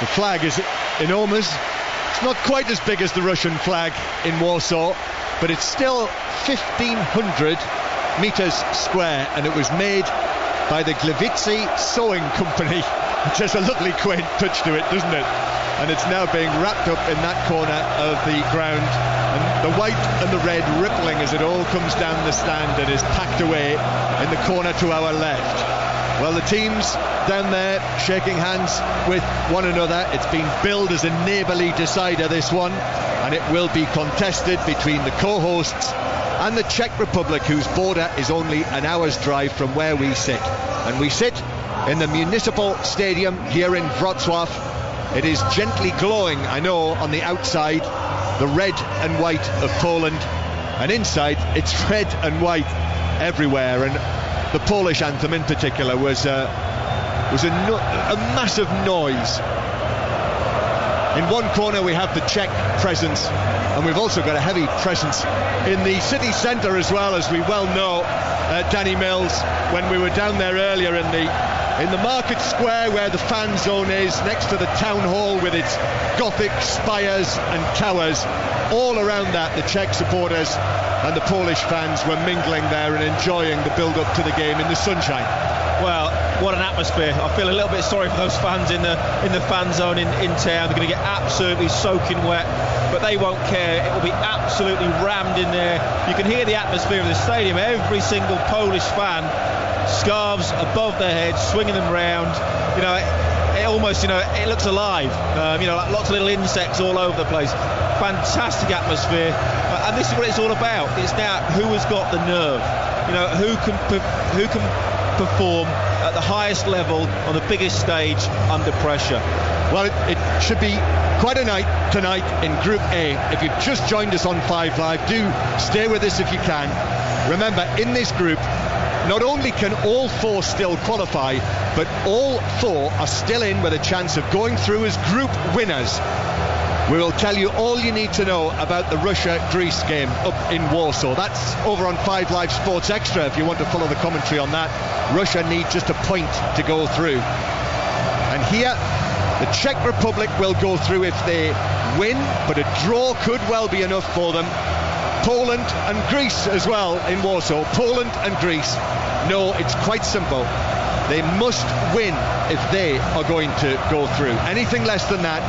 The flag is enormous. It's not quite as big as the Russian flag in Warsaw, but it's still 1,500 meters square, and it was made by the Gliwice Sewing Company, which has a lovely quaint touch to it, doesn't it? And it's now being wrapped up in that corner of the ground, and the white and the red rippling as it all comes down the stand and is packed away in the corner to our left. Well, the teams down there shaking hands with one another. It's been billed as a neighbourly decider, this one, and it will be contested between the co-hosts and the Czech Republic, whose border is only an hour's drive from where we sit. And we sit in the municipal stadium here in Wrocław. It is gently glowing, I know, on the outside, the red and white of Poland, and inside it's red and white everywhere. And the Polish anthem in particular was a massive noise. In one corner we have the Czech presence, and we've also got a heavy presence in the city centre as well, as we well know, Danny Mills, when we were down there earlier in the market square where the fan zone is, next to the town hall with its Gothic spires and towers. All around that, the Czech supporters and the Polish fans were mingling there and enjoying the build-up to the game in the sunshine. Well, what an atmosphere. I feel a little bit sorry for those fans in the fan zone in town. They're going to get absolutely soaking wet, but they won't care. It will be absolutely rammed in there. You can hear the atmosphere of the stadium. Every single Polish fan, scarves above their heads, swinging them round. You know, it almost, you know, it looks alive. You know, like lots of little insects all over the place. Fantastic atmosphere, and this is what it's all about. It's now who has got the nerve. You know, who can perform at the highest level on the biggest stage under pressure. Well, it should be quite a night tonight in Group A. If you've just joined us on 5 Live, do stay with us if you can. Remember, in this group, not only can all four still qualify, but all four are still in with a chance of going through as group winners. We will tell you all you need to know about the Russia-Greece game up in Warsaw. That's over on 5 Live Sports Extra if you want to follow the commentary on that. Russia need just a point to go through. And here, the Czech Republic will go through if they win, but a draw could well be enough for them. Poland and Greece as well in Warsaw. Poland and Greece. No, it's quite simple. They must win if they are going to go through. Anything less than that,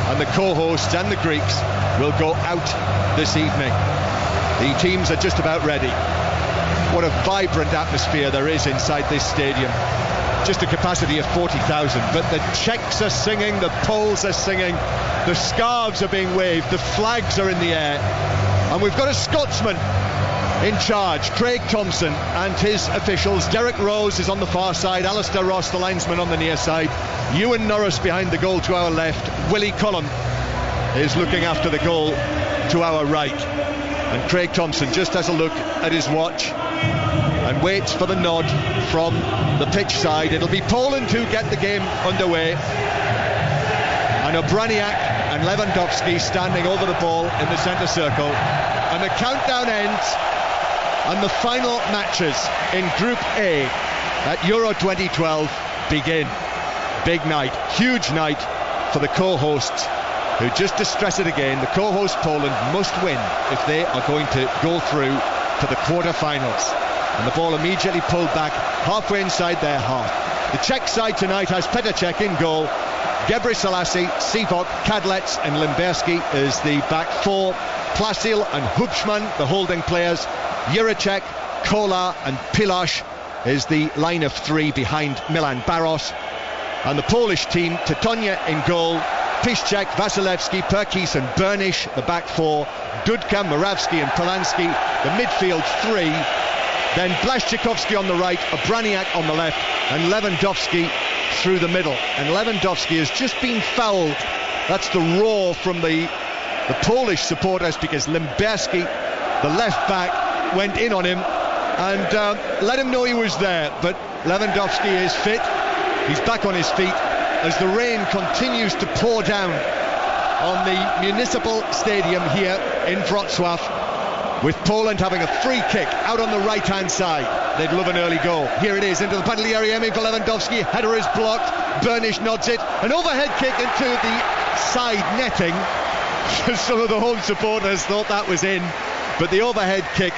and the co-hosts and the Greeks will go out this evening. The teams are just about ready. What a vibrant atmosphere there is inside this stadium. Just a capacity of 40,000, but the Czechs are singing, the Poles are singing, the scarves are being waved, the flags are in the air, and we've got a Scotsman in charge, Craig Thompson, and his officials. Derek Rose is on the far side, Alistair Ross, the linesman, on the near side, Ewan Norris behind the goal to our left, Willie Collum is looking after the goal to our right, and Craig Thompson just has a look at his watch and waits for the nod from the pitch side. It'll be Poland who get the game underway, and Obraniak and Lewandowski standing over the ball in the centre circle, and the countdown ends, and the final matches in Group A at Euro 2012 begin. Big night, huge night for the co-hosts, who, just to stress it again, the co-host Poland must win if they are going to go through to the quarter-finals. And the ball immediately pulled back halfway inside their half. The Czech side tonight has Petr Cech in goal, Gebre Selassie, Sivok, Kadlec and Limberski as the back four, Plasil and Hubschmann the holding players, Juracek, Kolar and Pilasz is the line of three behind Milan Baros. And the Polish team, Tetonia in goal, Piszczek, Wasilewski, Perkis and Bernish the back four, Dudka, Moravsky and Polanski the midfield three, then Blaszczykowski on the right, Obraniak on the left, and Lewandowski through the middle. And Lewandowski has just been fouled. That's the roar from the Polish supporters, because Limberski, the left back, went in on him and let him know he was there. But Lewandowski is fit. He's back on his feet as the rain continues to pour down on the municipal stadium here in Wrocław, with Poland having a free kick out on the right-hand side. they'd love an early goal. Here it is, into the penalty area, aiming for Lewandowski. Header is blocked. Burnish nods it. An overhead kick into the side netting. Some of the home supporters thought that was in, but the overhead kick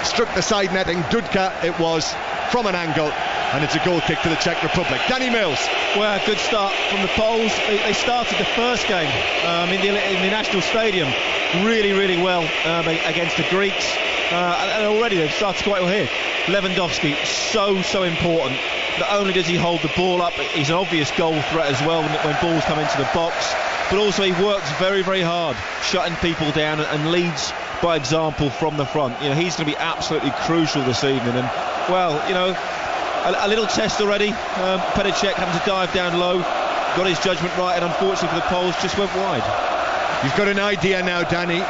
struck the side netting. Dudka it was, from an angle, and it's a goal kick to the Czech Republic. Danny Mills. Well, good start from the Poles. They started the first game in the National Stadium really well against the Greeks, and already they've started quite well here. Lewandowski, so important. Not only does he hold the ball up, he's an obvious goal threat as well when balls come into the box, but also he works very hard, shutting people down, and leads by example from the front. He's going to be absolutely crucial this evening. And well, a little test already. Petr Cech having to dive down low, got his judgment right, and unfortunately for the Poles, just went wide. You've got an idea now, Danny,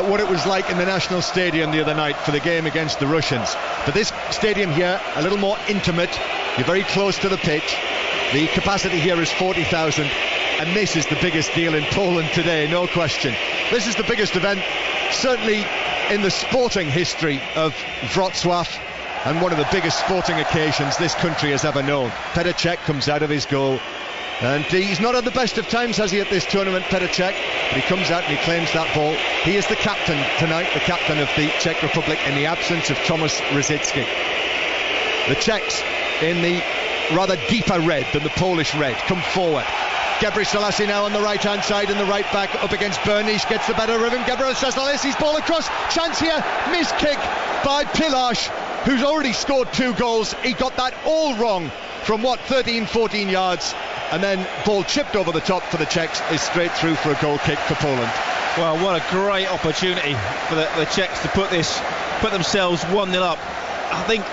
what it was like in the National Stadium the other night for the game against the Russians. But this stadium here, a little more intimate. You're very close to the pitch. The capacity here is 40,000, and this is the biggest deal in Poland today, no question. This is the biggest event, certainly in the sporting history of Wrocław, and one of the biggest sporting occasions this country has ever known. Petr Cech comes out of his goal, and he's not had the best of times, has he, at this tournament, Petr Cech? But he comes out and he claims that ball. He is the captain tonight, the captain of the Czech Republic, in the absence of Tomáš Rosický. The Czechs, in the rather deeper red than the Polish red, come forward. Gebre Selassie now on the right hand side, and the right back up against Burnish, gets the better of him. Gebre Selassie's ball across, chance here, missed kick by Pilař, who's already scored 2 goals. He got that all wrong from 13-14 yards, and then ball chipped over the top for the Czechs is straight through for a goal kick for Poland. Well, what a great opportunity for the Czechs to put themselves 1-0 up. I think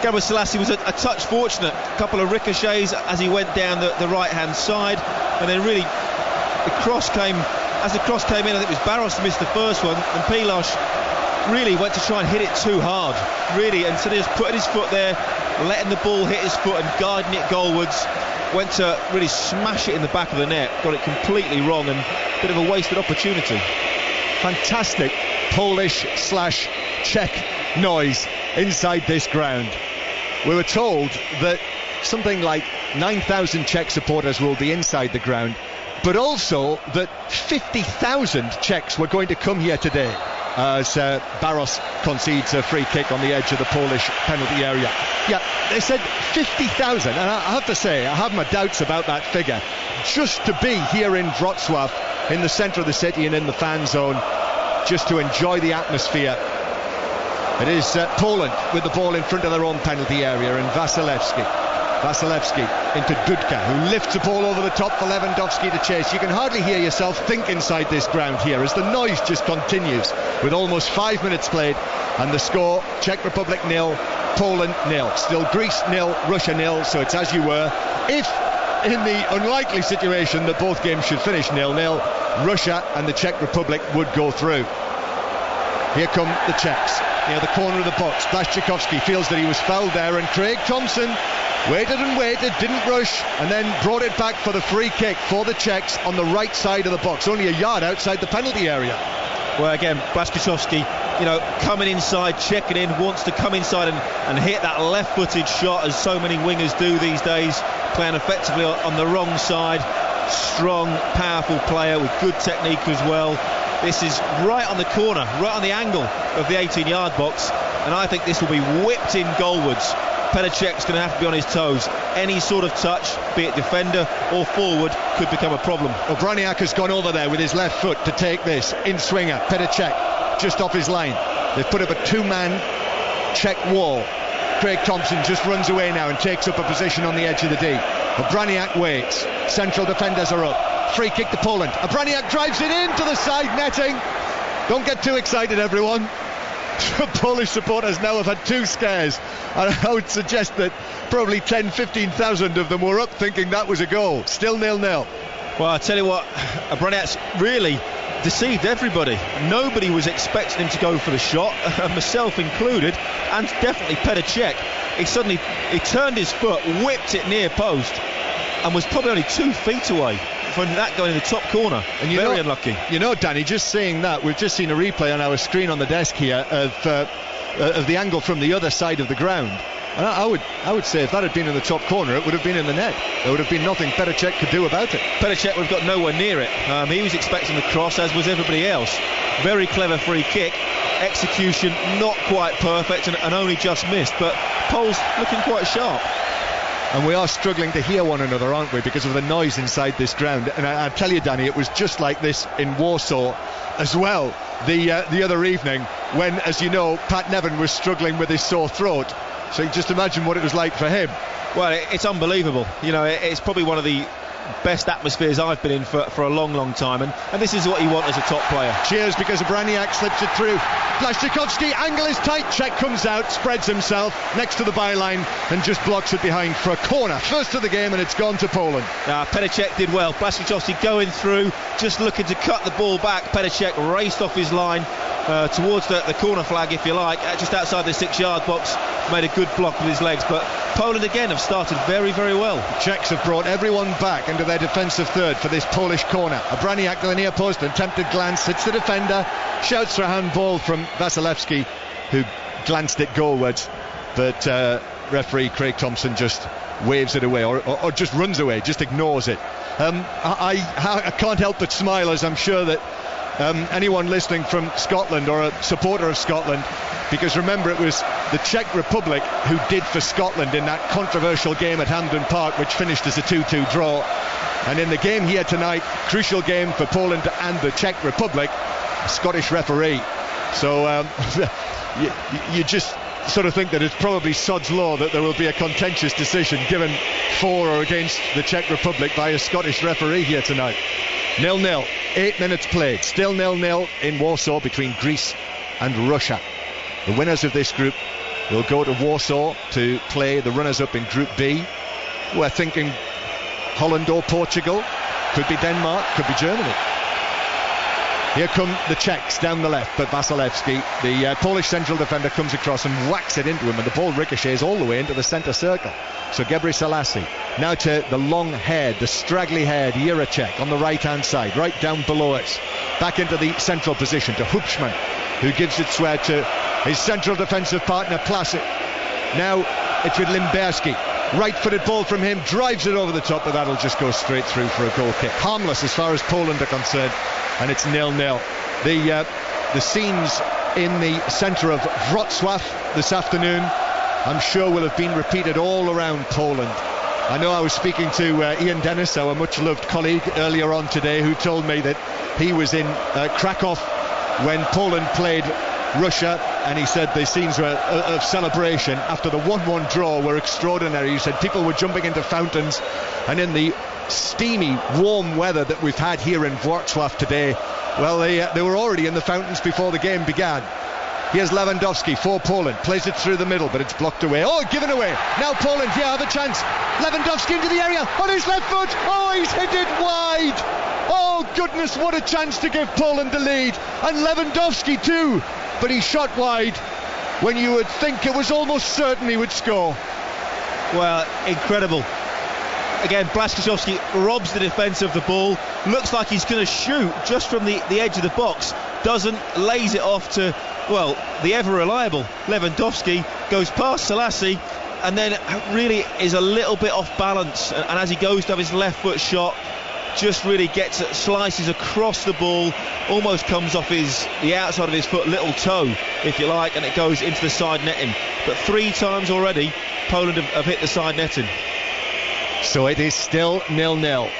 Gebre Selassie was a touch fortunate, a couple of ricochets as he went down the right hand side, and then really the cross came in. I think it was Barros missed the first one, and Pilař really went to try and hit it too hard, really, and instead of just putting his foot there, letting the ball hit his foot and guiding it goalwards, went to really smash it in the back of the net, got it completely wrong, and a bit of a wasted opportunity. Fantastic Polish/Czech noise inside this ground. We were told that something like 9,000 Czech supporters will be inside the ground, but also that 50,000 Czechs were going to come here today as Barros concedes a free kick on the edge of the Polish penalty area. Yeah, they said 50,000, and I have to say I have my doubts about that figure. Just to be here in Wrocław, in the centre of the city and in the fan zone, just to enjoy the atmosphere. It is Poland with the ball in front of their own penalty area, and Vasilevski into Dudka, who lifts the ball over the top for Lewandowski to chase. You can hardly hear yourself think inside this ground here as the noise just continues with almost 5 minutes played, and the score: Czech Republic 0, Poland 0. Still Greece 0, Russia 0, so it's as you were. If in the unlikely situation that both games should finish 0-0, Russia and the Czech Republic would go through. Here come the Czechs, near the corner of the box. Blaszczykowski feels that he was fouled there, and Craig Thompson waited and waited, didn't rush, and then brought it back for the free kick for the Czechs on the right side of the box, only a yard outside the penalty area. Well, again, Blaszczykowski, coming inside, checking in, wants to come inside and hit that left-footed shot, as so many wingers do these days, playing effectively on the wrong side. Strong, powerful player with good technique as well. This is right on the corner, right on the angle of the 18-yard box, and I think this will be whipped in goalwards. Petr Cech's going to have to be on his toes. Any sort of touch, be it defender or forward, could become a problem. Obraniak has gone over there with his left foot to take this in swinger. Petr Cech just off his line. They've put up a 2-man Czech wall. Craig Thompson just runs away now and takes up a position on the edge of the D. Obraniak waits. Central defenders are up. Free kick to Poland. Obraniak drives it into the side netting. Don't get too excited, everyone. Polish supporters now have had 2 scares, and I would suggest that probably 10-15,000 of them were up thinking that was a goal. Still 0-0. Well, I tell you what, Obraniak's really deceived everybody. Nobody was expecting him to go for the shot, myself included, and definitely Petr Cech. He turned his foot, whipped it near post, and was probably only 2 feet away from that going in the top corner. And very unlucky. Danny, just seeing that, we've just seen a replay on our screen on the desk here of of the angle from the other side of the ground. And I would say if that had been in the top corner, it would have been in the net. There would have been nothing Petacek could do about it. Petacek would have got nowhere near it. He was expecting the cross, as was everybody else. Very clever free kick. Execution not quite perfect and only just missed, but Poles looking quite sharp. And we are struggling to hear one another, aren't we, because of the noise inside this ground. And I tell you, Danny, it was just like this in Warsaw as well the other evening when, as you know, Pat Nevin was struggling with his sore throat. So you just imagine what it was like for him. Well, it's unbelievable. You know, it's probably one of the best atmospheres I've been in for a long time, and this is what you want as a top player. Cheers, because Braniak slips it through. Blaszczykowski, angle is tight, Czech comes out, spreads himself next to the byline and just blocks it behind for a corner. First of the game, and it's gone to Poland. Petacek did well. Blaszczykowski going through, just looking to cut the ball back. Petacek raced off his line towards the corner flag, if you like, just outside the 6-yard box. Made a good block with his legs, but Poland again have started very, very well. The Czechs have brought everyone back into their defensive third for this Polish corner. Braniak to the near post, an attempted glance, hits the defender, shouts for a handball from Wasilewski, who glanced it goalwards, but referee Craig Thompson just waves it away, or just runs away, just ignores it. I can't help but smile, as I'm sure that anyone listening from Scotland or a supporter of Scotland, because remember, it was the Czech Republic who did for Scotland in that controversial game at Hampden Park, which finished as a 2-2 draw. And in the game here tonight, crucial game for Poland and the Czech Republic, Scottish referee. So you just sort of think that it's probably sod's law that there will be a contentious decision given for or against the Czech Republic by a Scottish referee here tonight. 0-0, 8 minutes played, still 0-0 in Warsaw between Greece and Russia. The winners of this group will go to Warsaw to play the runners-up in Group B. We're thinking Holland or Portugal, could be Denmark, could be Germany. Here come the Czechs down the left, but Wasilewski, the Polish central defender, comes across and whacks it into him, and the ball ricochets all the way into the centre circle. So Gebre Selassie now to the long-haired, the straggly-haired Jiracek on the right-hand side, right down below us. Back into the central position to Hubschmann, who gives it swear to his central defensive partner Placid. Now it's with Limberski. Right-footed ball from him, drives it over the top, but that'll just go straight through for a goal kick. Harmless as far as Poland are concerned, and it's 0-0. The scenes in the centre of Wrocław this afternoon, I'm sure, will have been repeated all around Poland. I know I was speaking to Ian Dennis, our much-loved colleague, earlier on today, who told me that he was in Krakow when Poland played Russia, and he said the scenes were of celebration after the 1-1 draw were extraordinary. He said people were jumping into fountains, and in the steamy, warm weather that we've had here in Wrocław today, well, they were already in the fountains before the game began. Here's Lewandowski for Poland, plays it through the middle, but it's blocked away. Oh, given away. Now Poland here have a chance. Lewandowski into the area on his left foot. Oh, he's hit it wide. Oh goodness, what a chance to give Poland the lead. And Lewandowski too, but he shot wide when you would think it was almost certain he would score. Well, incredible. Again, Blaszczykowski robs the defence of the ball, looks like he's going to shoot just from the edge of the box, doesn't, lays it off to, well, the ever reliable Lewandowski, goes past Selassie, and then really is a little bit off balance, and as he goes to have his left foot shot, just really slices across the ball, almost comes off the outside of his foot, little toe, if you like, and it goes into the side netting. But 3 times already Poland have hit the side netting. So it is still 0-0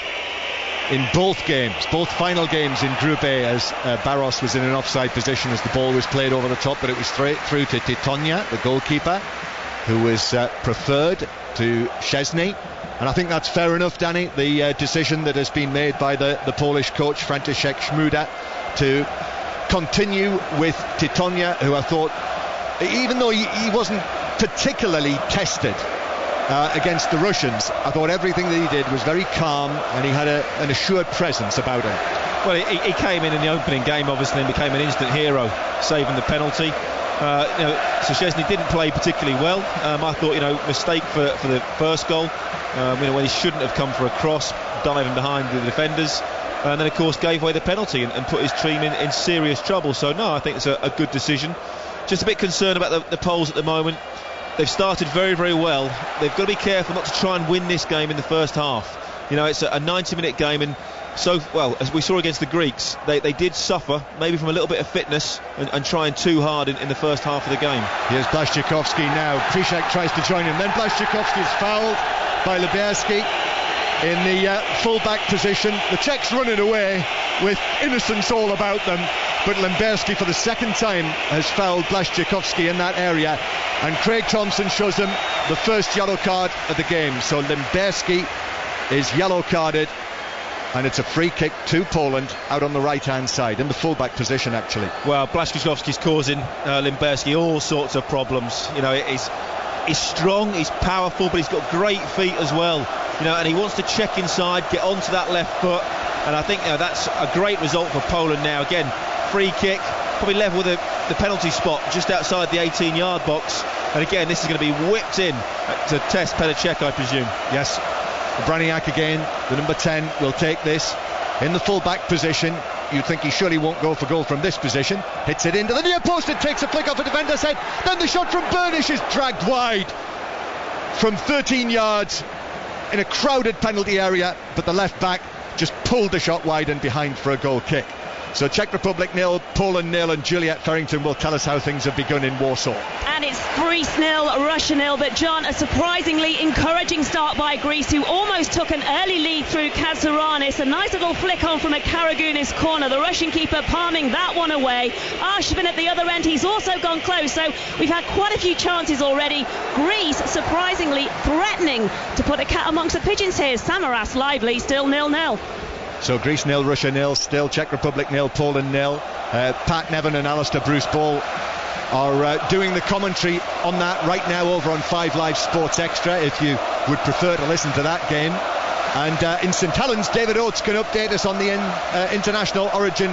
in both games, both final games in Group A, as Barros was in an offside position as the ball was played over the top, but it was straight through to Titonia, the goalkeeper, who was preferred to Szczesny. And I think that's fair enough, Danny, the decision that has been made by the Polish coach Franciszek Szmuda to continue with Titonia, who I thought, even though he wasn't particularly tested against the Russians, I thought everything that he did was very calm, and he had an assured presence about him. Well, he came in the opening game, obviously, and became an instant hero, saving the penalty. So Szczesny didn't play particularly well. I thought, mistake for the first goal, when he shouldn't have come for a cross, diving behind the defenders. and then of course gave away the penalty and put his team in serious trouble. So no, I think it's a good decision. Just a bit concerned about the Poles at the moment. They've started very, very well. They've got to be careful not to try and win this game in the first half. You know, it's a 90-minute game, and so, well, as we saw against the Greeks, they did suffer, maybe from a little bit of fitness and trying too hard in the first half of the game. Here's Blaszczykowski now. Krzyszak tries to join him. Then Blaszczykowski is fouled by Limberski in the full-back position. The Czechs running away with innocence all about them, but Limberski for the second time has fouled Blaszczykowski in that area, and Craig Thompson shows him the first yellow card of the game. So Limberski is yellow carded, and it's a free kick to Poland out on the right hand side in the full-back position actually. Well, Blaszczykowski's causing Limberski all sorts of problems. You know, he's strong, he's powerful, but he's got great feet as well. You know, and he wants to check inside, get onto that left foot, and I think that's a great result for Poland now. Again, free kick, probably level with the penalty spot just outside the 18-yard box, and again this is going to be whipped in to test Petr Cech, I presume. Yes, Braniak again, the number 10 will take this in the full-back position. You'd think he surely won't go for goal from this position. Hits it into the near post, it takes a flick off a defender's head, then the shot from Burnish is dragged wide from 13 yards in a crowded penalty area, but the left back just pulled the shot wide and behind for a goal kick. So Czech Republic 0, Poland 0, and Juliet Farrington will tell us how things have begun in Warsaw. And it's Greece 0, Russia 0, but John, a surprisingly encouraging start by Greece, who almost took an early lead through Kazuranis. A nice little flick on from a Karagounis corner, the Russian keeper palming that one away. Arshvin at the other end, he's also gone close, so we've had quite a few chances already. Greece surprisingly threatening to put a cat amongst the pigeons here. Samaras lively, still 0-0. So Greece 0, Russia 0, still Czech Republic 0, Poland 0. Pat Nevin and Alistair Bruce Ball are doing the commentary on that right now over on 5 Live Sports Extra, if you would prefer to listen to that game. And in St Helens, David Oates can update us on the International Origin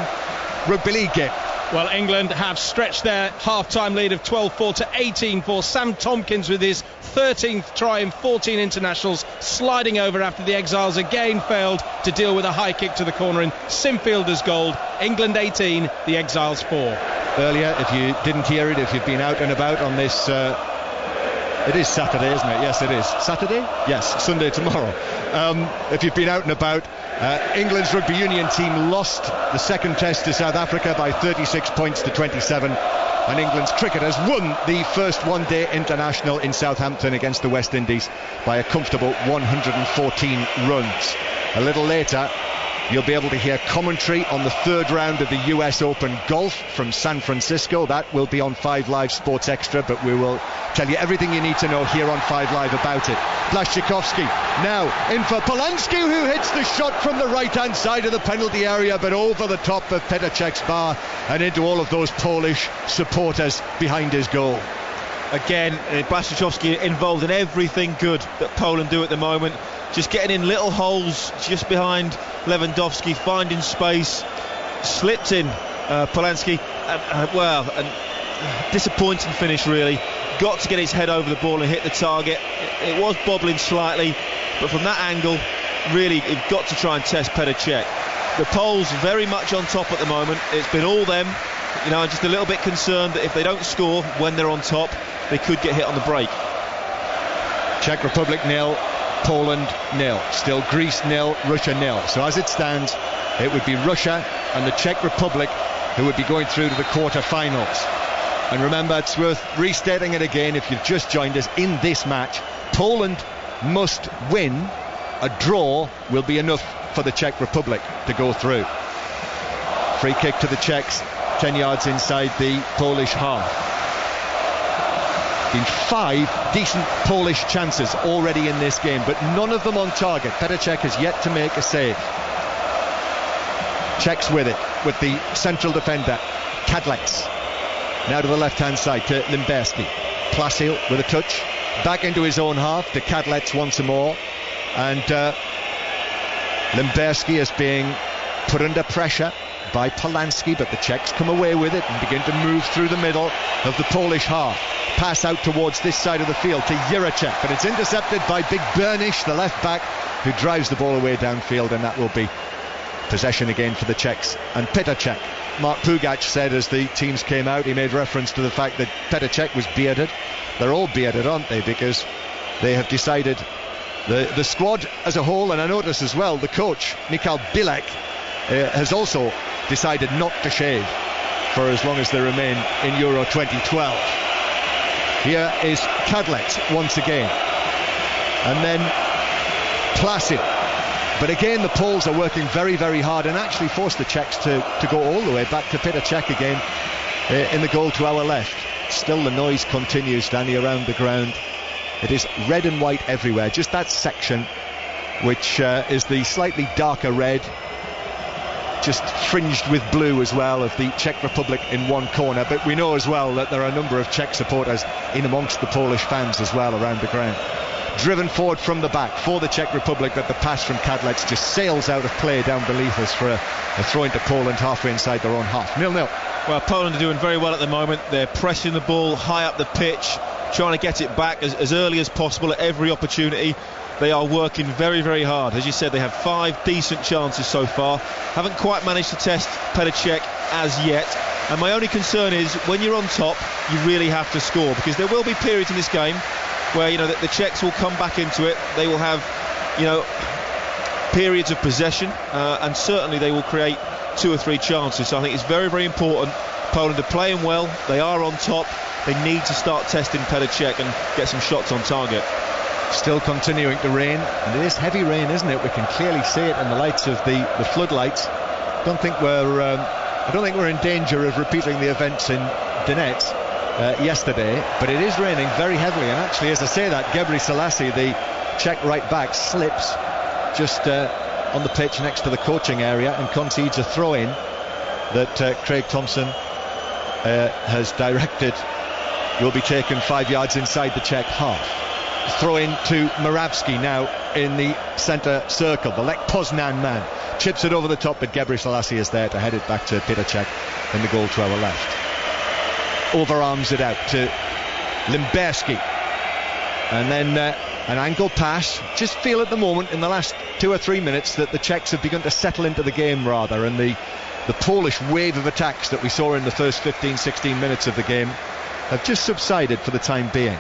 Rugby League game. Well, England have stretched their half-time lead of 12-4 to 18-4. Sam Tompkins with his 13th try in 14 internationals, sliding over after the Exiles again failed to deal with a high kick to the corner in Simfielder's goal. England 18, the Exiles 4. Earlier, if you didn't hear it, if you've been out and about on this, it is Saturday, isn't it? Yes, it is. Saturday? Yes, Sunday tomorrow. If you've been out and about, England's rugby union team lost the second test to South Africa by 36 points to 27, and England's cricketers won the first one-day international in Southampton against the West Indies by a comfortable 114 runs. A little later, you'll be able to hear commentary on the third round of the US Open Golf from San Francisco. That will be on 5 Live Sports Extra, but we will tell you everything you need to know here on 5 Live about it. Blaszczykowski now in for Polanski, who hits the shot from the right-hand side of the penalty area, but over the top of Petr Cech's bar and into all of those Polish supporters behind his goal. Again, Blaszczykowski involved in everything good that Poland do at the moment. Just getting in little holes just behind Lewandowski, finding space, slipped in Polanski, and disappointing finish really. Got to get his head over the ball and hit the target. It was bobbling slightly, but from that angle, really, you've got to try and test Petr Cech. The Poles very much on top at the moment. It's been all them. You know, I'm just a little bit concerned that if they don't score when they're on top, they could get hit on the break. Czech Republic 0, Poland 0, still Greece 0, Russia 0. So as it stands, it would be Russia and the Czech Republic who would be going through to the quarter-finals. And remember, it's worth restating it again if you've just joined us. In this match, Poland must win. A draw will be enough for the Czech Republic to go through. Free kick to the Czechs, 10 yards inside the Polish half. Been 5 decent Polish chances already in this game, but none of them on target. Petr Cech has yet to make a save. Czechs with it, with the central defender, Kadlec. Now to the left-hand side to Limberski. Plasil with a touch. Back into his own half to Kadlec once more. And Limberski is being put under pressure by Polanski, but the Czechs come away with it and begin to move through the middle of the Polish half. Pass out towards this side of the field to Juracek, but it's intercepted by Big Burnish, the left back, who drives the ball away downfield, and that will be Possession again for the Czechs and Petr Cech. Mark Pugac said as the teams came out, he made reference to the fact that Petr Cech was bearded. They're all bearded, aren't they? Because they have decided, the squad as a whole, and I notice as well the coach Michal Bilek has also decided not to shave for as long as they remain in Euro 2012. Here is Kadlec once again, and then Placid. But again, the Poles are working very, very hard and actually forced the Czechs to go all the way back to Petr Cech again in the goal to our left. Still the noise continues, Danny, around the ground. It is red and white everywhere, just that section which is the slightly darker red, just fringed with blue as well, of the Czech Republic in one corner. But we know as well that there are a number of Czech supporters in amongst the Polish fans as well around the ground. Driven forward from the back for the Czech Republic, but the pass from Kadlec just sails out of play down beneath us for a throw into Poland halfway inside their own half. 0-0. Well, Poland are doing very well at the moment. They're pressing the ball high up the pitch, trying to get it back as early as possible at every opportunity. They are working very, very hard. As you said, they have 5 decent chances so far. Haven't quite managed to test Petr Cech as yet. And my only concern is when you're on top, you really have to score, because there will be periods in this game where, you know, the Czechs will come back into it. They will have, you know, periods of possession, and certainly they will create 2 or 3 chances. So I think it's very, very important. Poland are playing well. They are on top. They need to start testing Petr Cech and get some shots on target. Still continuing to rain, and it is heavy rain, isn't it? We can clearly see it in the lights of the floodlights. I don't think we're in danger of repeating the events in Donetsk yesterday, but it is raining very heavily. And actually, as I say that, Gebri Selassie, the Czech right back, slips just on the pitch next to the coaching area and concedes a throw-in that Craig Thompson has directed will be taken 5 yards inside the Czech half. Throw in to Moravsky now in the centre circle. The Lech Poznan man chips it over the top, but Gebri Selassie is there to head it back to Petr Cech in the goal to our left. Overarms it out to Limberski, and then an angle pass. Just feel at the moment in the last 2 or 3 minutes that the Czechs have begun to settle into the game rather, and the Polish wave of attacks that we saw in the first 15-16 minutes of the game have just subsided for the time being.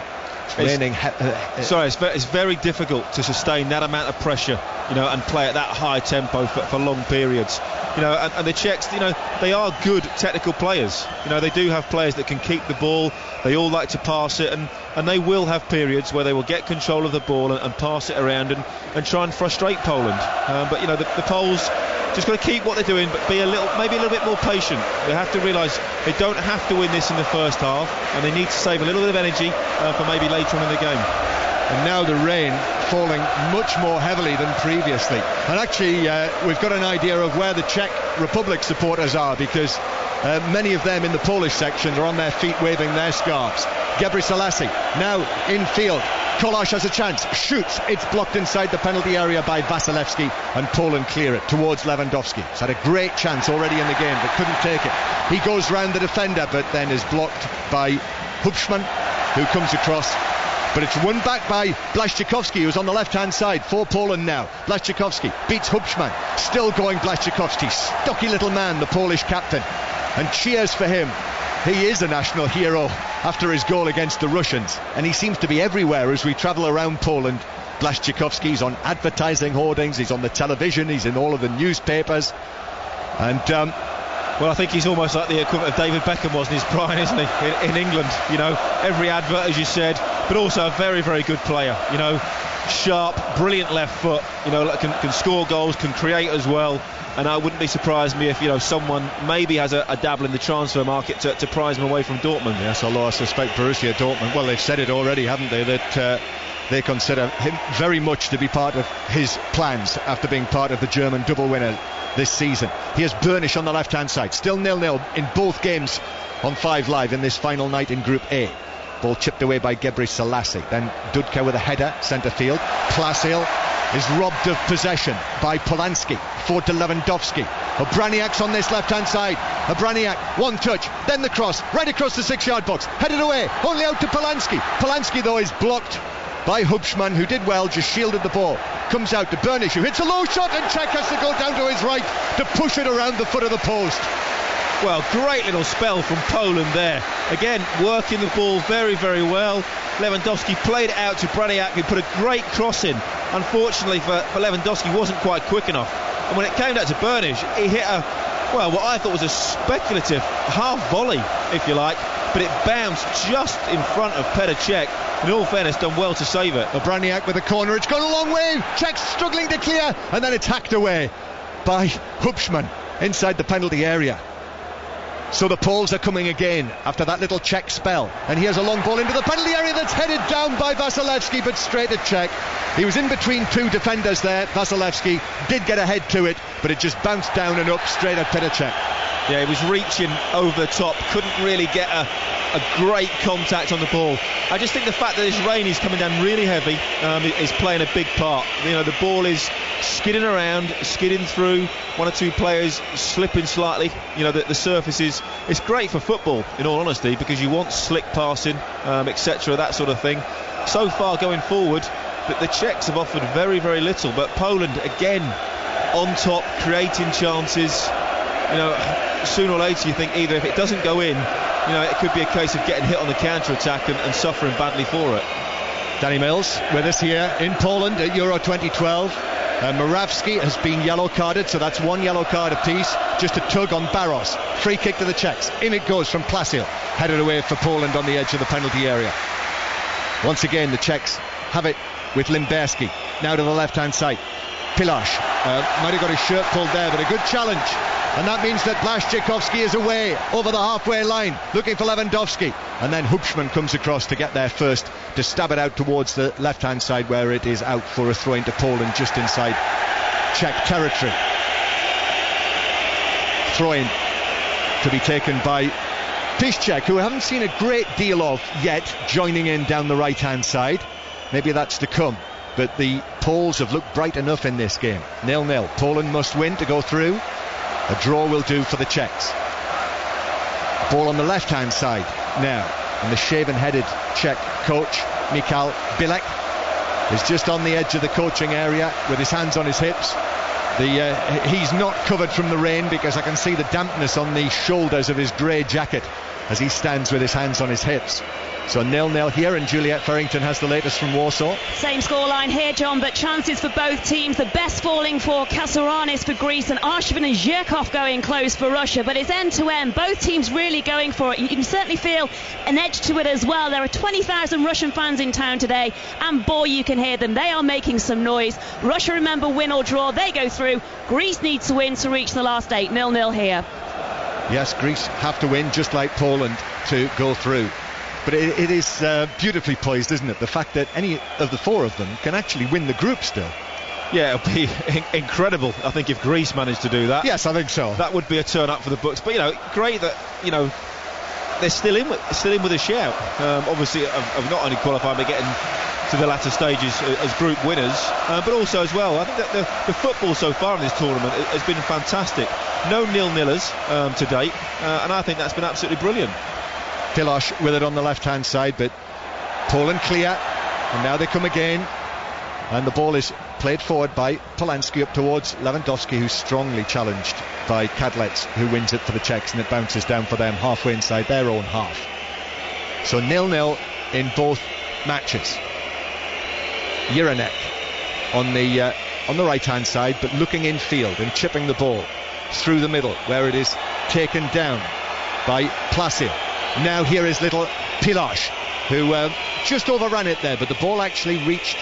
It's very difficult to sustain that amount of pressure, you know, and play at that high tempo for long periods. You know, and the Czechs, you know, they are good technical players. You know, they do have players that can keep the ball. They all like to pass it, and they will have periods where they will get control of the ball and pass it around and try and frustrate Poland. But you know, the Poles just got to keep what they're doing, but be maybe a little bit more patient. They have to realise they don't have to win this in the first half, and they need to save a little bit of energy for maybe later on in the game. And now the rain falling much more heavily than previously. And actually, we've got an idea of where the Czech Republic supporters are, because many of them in the Polish section are on their feet waving their scarves. Gebri Selassie now in field. Kolarz has a chance, shoots, it's blocked inside the penalty area by Vasilevsky, and Poland clear it towards Lewandowski. He's had a great chance already in the game but couldn't take it. He goes round the defender but then is blocked by Hubschmann, who comes across, but it's won back by Blaszczykowski, who's on the left hand side for Poland now. Blaszczykowski beats Hubschmann, still going Blaszczykowski, stocky little man, the Polish captain, and cheers for him. He is a national hero after his goal against the Russians, and he seems to be everywhere as we travel around Poland. Blaszczykowski's on advertising hoardings, he's on the television, he's in all of the newspapers, and well, I think he's almost like the equivalent of David Beckham was in his prime, isn't he, in England. You know, every advert, as you said, but also a very, very good player. You know, sharp, brilliant left foot, you know, can score goals, can create as well. And I wouldn't be surprised me if, you know, someone maybe has a dabble in the transfer market to prize him away from Dortmund. Yes, although I suspect Borussia Dortmund, well, they've said it already, haven't they, that they consider him very much to be part of his plans after being part of the German double winner this season. Here's Burnish on the left hand side, still 0-0 in both games on 5 Live in this final night in Group A. Ball chipped away by Gebri Selassie, then Dudka with a header centre field. Plasil is robbed of possession by Polanski, forward to Lewandowski. Obraniak's on this left hand side. Obraniak, one touch, then the cross right across the 6-yard box, headed away, only out to Polanski. Polanski though is blocked by Hubschmann, who did well, just shielded the ball. Comes out to Burnish, who hits a low shot, and Czech has to go down to his right to push it around the foot of the post. Well, great little spell from Poland there. Again, working the ball very, very well. Lewandowski played it out to Braniak, who put a great cross in. Unfortunately for Lewandowski, wasn't quite quick enough. And when it came down to Burnish, he hit what I thought was a speculative half volley, if you like, but it bounced just in front of Petr Cech. In all fairness, done well to save it. Braniak with the corner, it's gone a long way. Czech's struggling to clear, and then it's hacked away by Hubschmann inside the penalty area. So the Poles are coming again after that little Czech spell, and here's a long ball into the penalty area that's headed down by Vasilevsky, but straight at Czech. He was in between two defenders there. Vasilevsky did get ahead to it, but it just bounced down and up straight at Petr Cech. Yeah, he was reaching over the top, couldn't really get a great contact on the ball. I just think the fact that this rain is coming down really heavy is playing a big part. You know, the ball is skidding around, skidding through, one or two players slipping slightly. You know, the surface is, it's great for football, in all honesty, because you want slick passing, etc., that sort of thing. So far going forward, the Czechs have offered very, very little, but Poland again on top, creating chances. You know, sooner or later you think either if it doesn't go in, you know, it could be a case of getting hit on the counter-attack and suffering badly for it. Danny Mills with us here in Poland at Euro 2012. Morawski has been yellow carded, so that's one yellow card apiece. Just a tug on Barros. Free kick to the Czechs. In it goes from Plasil. Headed away for Poland on the edge of the penalty area. Once again, the Czechs have it with Limberski. Now to the left-hand side. Pilash might have got his shirt pulled there, but a good challenge. And that means that Blaszczykowski is away over the halfway line, looking for Lewandowski. And then Hubschmann comes across to get there first, to stab it out towards the left-hand side, where it is out for a throw into Poland just inside Czech territory. Throw-in to be taken by Piszczek, who we haven't seen a great deal of yet, joining in down the right-hand side. Maybe that's to come. But the Poles have looked bright enough in this game. 0-0. Poland must win to go through. A draw will do for the Czechs. Ball on the left-hand side now, and the shaven-headed Czech coach Michal Bilek is just on the edge of the coaching area with his hands on his hips. He's not covered from the rain, because I can see the dampness on the shoulders of his grey jacket as he stands with his hands on his hips. So 0-0 here, and Juliet Farrington has the latest from Warsaw. Same scoreline here, John, but chances for both teams. The best falling for Kasaranis for Greece, and Arshvin and Zhirkov going close for Russia. But it's end-to-end. Both teams really going for it. You can certainly feel an edge to it as well. There are 20,000 Russian fans in town today, and boy, you can hear them. They are making some noise. Russia, remember, win or draw, they go through. Greece needs to win to reach the last 8. 0-0 here. Yes, Greece have to win, just like Poland, to go through. But it is beautifully poised, isn't it? The fact that any of the four of them can actually win the group still. Yeah, it'll be incredible, I think, if Greece managed to do that. Yes, I think so. That would be a turn up for the books. But, you know, great that, you know, they're still in with a shout. Obviously, of not only qualifying, but getting to the latter stages as group winners, but also as well, I think that the football so far in this tournament has been fantastic. No nil-nillers to date, and I think that's been absolutely brilliant. Pilash with it on the left-hand side, but Poland clear, and now they come again, and the ball is played forward by Polanski up towards Lewandowski, who's strongly challenged by Kadlec, who wins it for the Czechs, and it bounces down for them halfway inside their own half. So 0-0 in both matches. Jiranek on the right-hand side, but looking infield and chipping the ball through the middle, where it is taken down by Plasil. Now here is little Pilash, who just overran it there, but the ball actually reached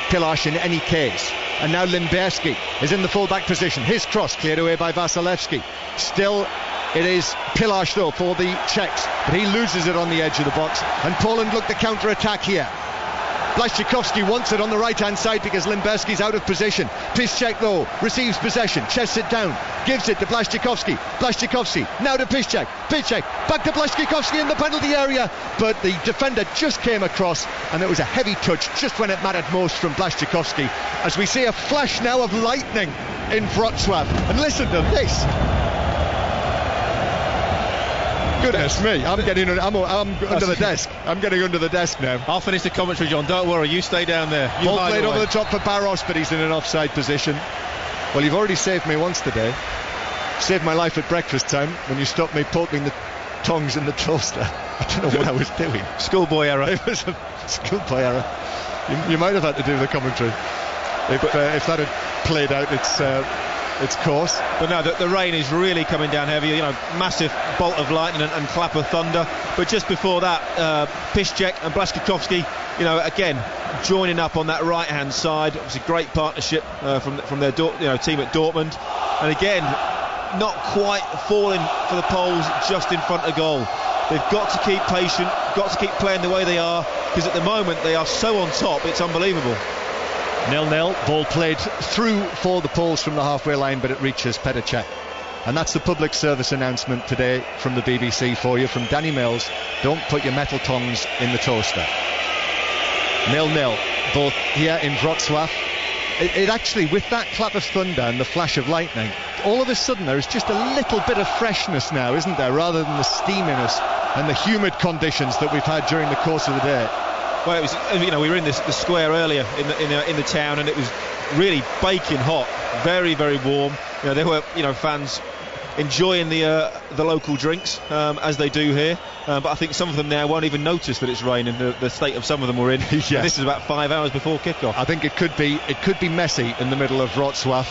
Pilash in any case. And now Limberski is in the full-back position. His cross cleared away by Vasilevsky. Still, it is Pilash, though, for the Czechs, but he loses it on the edge of the box. And Poland look to counter-attack here. Blaszczykowski wants it on the right-hand side because Limberski's out of position. Piszczek, though, receives possession, chests it down, gives it to Blaszczykowski. Blaszczykowski, now to Piszczek. Piszczek, back to Blaszczykowski in the penalty area. But the defender just came across, and it was a heavy touch just when it mattered most from Blaszczykowski. As we see a flash now of lightning in Wrocław. And listen to this. Goodness me, I'm under the desk. I'm getting under the desk now. I'll finish the commentary, John. Don't worry, you stay down there. Ball played over the top for Barros, but he's in an offside position. Well, you've already saved me once today. Saved my life at breakfast time when you stopped me poking the tongs in the toaster. I don't know what I was doing. Schoolboy error. It was a schoolboy error. You might have had to do the commentary if that had played out its course. But no, the rain is really coming down heavy. Massive bolt of lightning and clap of thunder. But just before that, Piszczek and Błaszczykowski, again joining up on that right hand side. It was a great partnership from their team at Dortmund, and again not quite falling for the Poles just in front of goal. They've got to keep patient, got to keep playing the way they are, because at the moment they are so on top, it's unbelievable. 0-0, ball played through for the Poles from the halfway line, but it reaches Petr Cech. And that's the public service announcement today from the BBC for you, from Danny Mills. Don't put your metal tongs in the toaster. 0-0, both here in Wrocław. It actually, with that clap of thunder and the flash of lightning, all of a sudden there is just a little bit of freshness now, isn't there, rather than the steaminess and the humid conditions that we've had during the course of the day. Well, it was, we were in the square earlier in the town, and it was really baking hot, very, very warm. There were fans enjoying the local drinks as they do here, but I think some of them now won't even notice that it's raining. The state of some of them were in. Yes. This is about 5 hours before kickoff. I think it could be messy in the middle of Wrocław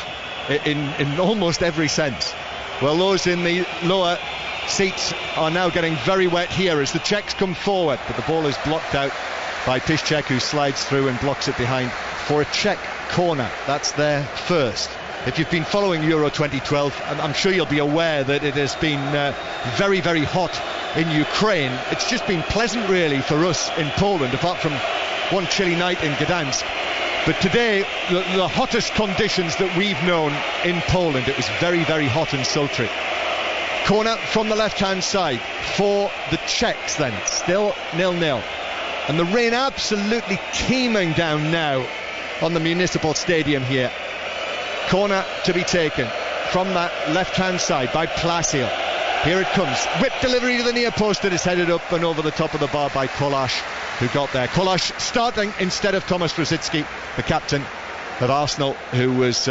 in almost every sense. Well, those in the lower seats are now getting very wet here as the Czechs come forward, but the ball is blocked out by Piszczek, who slides through and blocks it behind for a Czech corner. That's their first. If you've been following Euro 2012, I'm sure you'll be aware that it has been very, very hot in Ukraine. It's just been pleasant really for us in Poland, apart from one chilly night in Gdansk. But today, the hottest conditions that we've known in Poland, it was very, very hot and sultry. Corner from the left-hand side for the Czechs then, still 0-0. And the rain absolutely teeming down now on the municipal stadium here. Corner to be taken from that left-hand side by Plasil. Here it comes. Whip delivery to the near post, and it's headed up and over the top of the bar by Kolář, who got there. Kolář starting instead of Tomáš Rosický, the captain of Arsenal, who was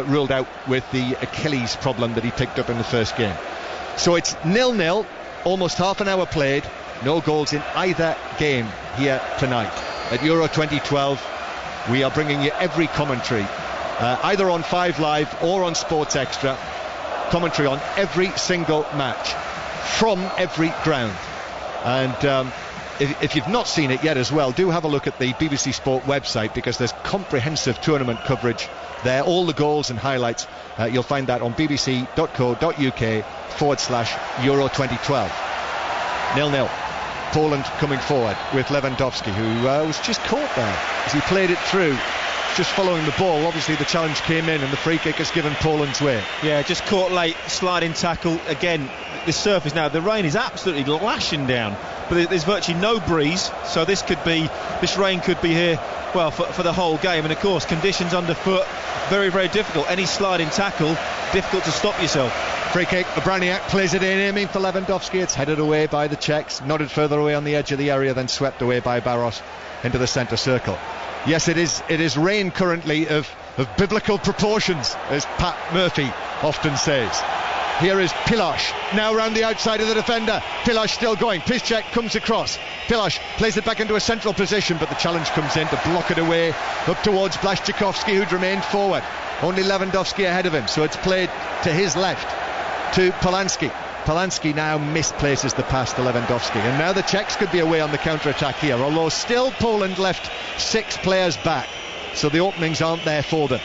ruled out with the Achilles problem that he picked up in the first game. So it's 0-0, almost half an hour played. No goals in either game here tonight. At Euro 2012, we are bringing you every commentary, either on 5 Live or on Sports Extra. Commentary on every single match from every ground. And if you've not seen it yet as well, do have a look at the BBC Sport website, because there's comprehensive tournament coverage there. All the goals and highlights, you'll find that on bbc.co.uk/Euro 2012. 0-0. Poland coming forward with Lewandowski, who was just caught there as he played it through, just following the ball. Obviously the challenge came in and the free kick has given Poland's way. Yeah, just caught late, sliding tackle. Again, the surface now, the rain is absolutely lashing down, but there's virtually no breeze, so this rain could be here, well, for the whole game. And of course, conditions underfoot, very, very difficult. Any sliding tackle, difficult to stop yourself. Free kick, Obraniak plays it in, aiming for Lewandowski. It's headed away by the Czechs, nodded further away on the edge of the area, then swept away by Barros into the centre circle. Yes, it is rain currently of biblical proportions, as Pat Murphy often says. Here is Piláš, now round the outside of the defender. Piláš still going, Piszczek comes across. Piláš plays it back into a central position, but the challenge comes in to block it away up towards Błaszczykowski, who'd remained forward. Only Lewandowski ahead of him, so it's played to his left, to Polanski. Polanski now misplaces the pass to Lewandowski, and now the Czechs could be away on the counter-attack here, although still Poland left 6 players back, so the openings aren't there for them.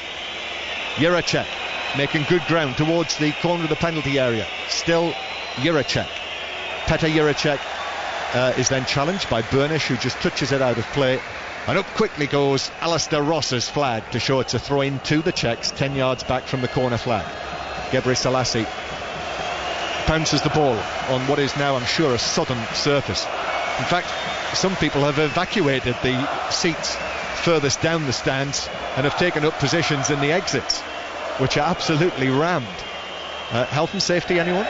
Juracek making good ground towards the corner of the penalty area. Still Juracek. Petr Juracek is then challenged by Burnish, who just touches it out of play, and up quickly goes Alistair Ross's flag to show it's a throw-in to the Czechs, 10 yards back from the corner flag. Gebre Selassie bounces the ball on what is now, I'm sure, a sodden surface. In fact, some people have evacuated the seats furthest down the stands and have taken up positions in the exits, which are absolutely rammed. Health and safety, anyone?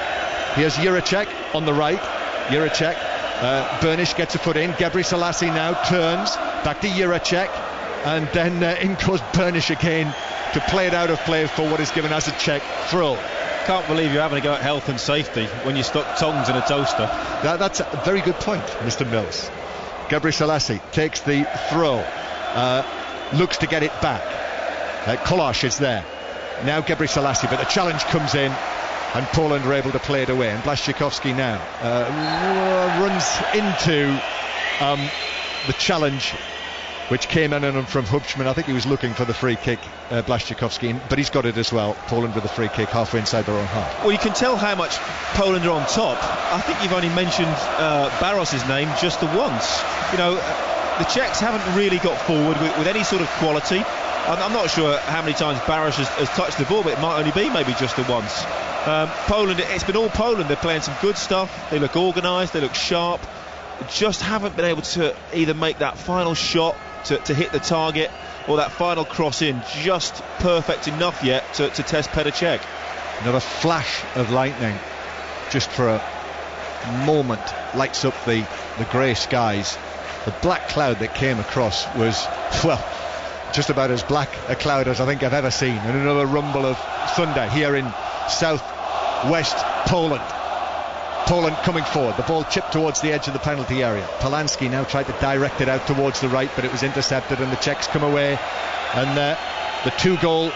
Here's Juracek, on the right. Juracek, Burnish gets a foot in. Gebri Selassie now turns back to Juracek, and then in goes Burnish again to play it out of play for what is given as a Czech throw. Can't believe you're having to go at health and safety when you stuck tongs in a toaster. That's a very good point, Mr. Mills. Gebri Selassie takes the throw, looks to get it back. Kolash is there. Now Gebri Selassie, but the challenge comes in, and Poland are able to play it away. And Blaszczykowski now runs into the challenge, which came in from Hubschmann. I think he was looking for the free kick, Blaszczykowski, but he's got it as well. Poland with a free kick halfway inside their own half. Well, you can tell how much Poland are on top. I think you've only mentioned Baros's name just the once. You know, the Czechs haven't really got forward with any sort of quality. I'm not sure how many times Baros has touched the ball, but it might only be maybe just the once. Poland, it's been all Poland. They're playing some good stuff. They look organised, they look sharp. Just haven't been able to either make that final shot to hit the target, or that final cross in just perfect enough yet to test Petr Cech. Another flash of lightning, just for a moment, lights up the grey skies. The black cloud that came across was, well, just about as black a cloud as I think I've ever seen. And another rumble of thunder here in south-west Poland. Poland coming forward, the ball chipped towards the edge of the penalty area. Polanski now tried to direct it out towards the right, but it was intercepted, and the Czechs come away. And the 2-goal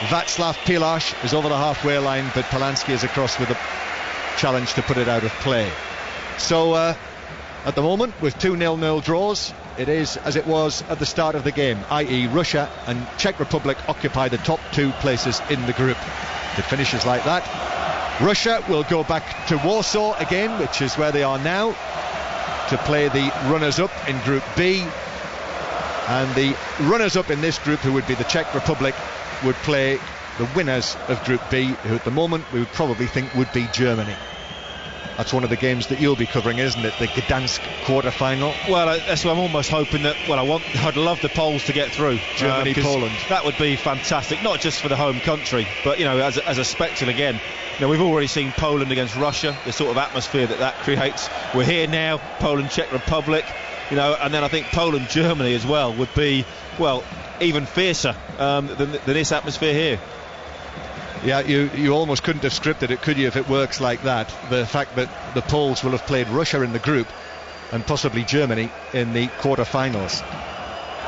Václav Piláš is over the halfway line, but Polanski is across with a challenge to put it out of play. So at the moment, with 2 0-0 draws, it is as it was at the start of the game, i.e. Russia and Czech Republic occupy the top 2 places in the group. If it finishes like that, Russia will go back to Warsaw again, which is where they are now, to play the runners-up in Group B. And the runners-up in this group, who would be the Czech Republic, would play the winners of Group B, who at the moment we would probably think would be Germany. That's one of the games that you'll be covering, isn't it? The Gdansk quarter-final. Well, that's what I'm almost hoping that. Well, I'd love the Poles to get through. Germany, Poland. That would be fantastic, not just for the home country, but, you know, as a spectacle again. You know, we've already seen Poland against Russia, the sort of atmosphere that creates. We're here now, Poland, Czech Republic, you know, and then I think Poland, Germany as well would be, well, even fiercer than this atmosphere here. Yeah, you almost couldn't have scripted it, could you, if it works like that? The fact that the Poles will have played Russia in the group and possibly Germany in the quarter-finals.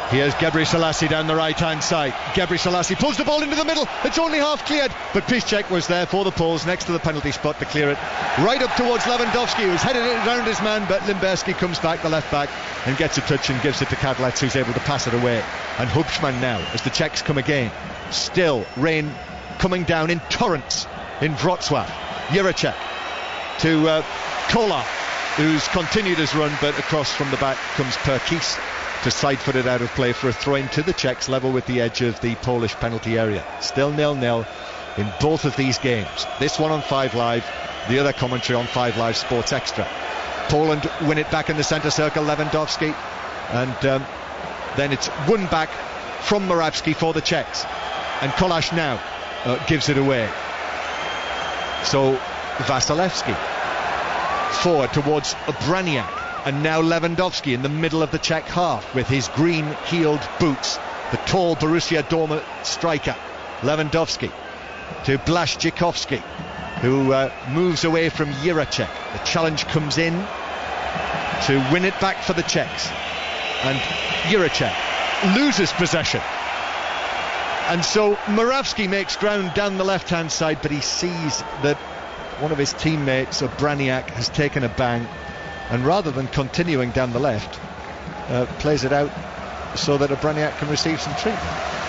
Here's Gebri Selassie down the right-hand side. Gebri Selassie pulls the ball into the middle. It's only half cleared, but Piszczek was there for the Poles next to the penalty spot to clear it. Right up towards Lewandowski, who's headed it around his man, but Limberski comes back, the left-back, and gets a touch and gives it to Kadlec, who's able to pass it away. And Hubschmann now, as the Czechs come again. Still, rain coming down in torrents in Wrocław. Juracek to Kola, who's continued his run, but across from the back comes Perkis to side-foot it out of play for a throw-in to the Czechs, level with the edge of the Polish penalty area. Still 0-0 in both of these games. This one on 5 Live, the other commentary on 5 Live Sports Extra. Poland win it back in the centre circle, Lewandowski, and then it's won back from Morawski for the Czechs, and Kolash now gives it away. So Vasilevsky forward towards Braniak, and now Lewandowski in the middle of the Czech half with his green-heeled boots, the tall Borussia Dortmund striker. Lewandowski to Blaszczykowski, who moves away from Juracek. The challenge comes in to win it back for the Czechs, and Juracek loses possession. And so Morawski makes ground down the left-hand side, but he sees that one of his teammates, Braniak, has taken a bang, and rather than continuing down the left, plays it out so that Braniak can receive some treatment.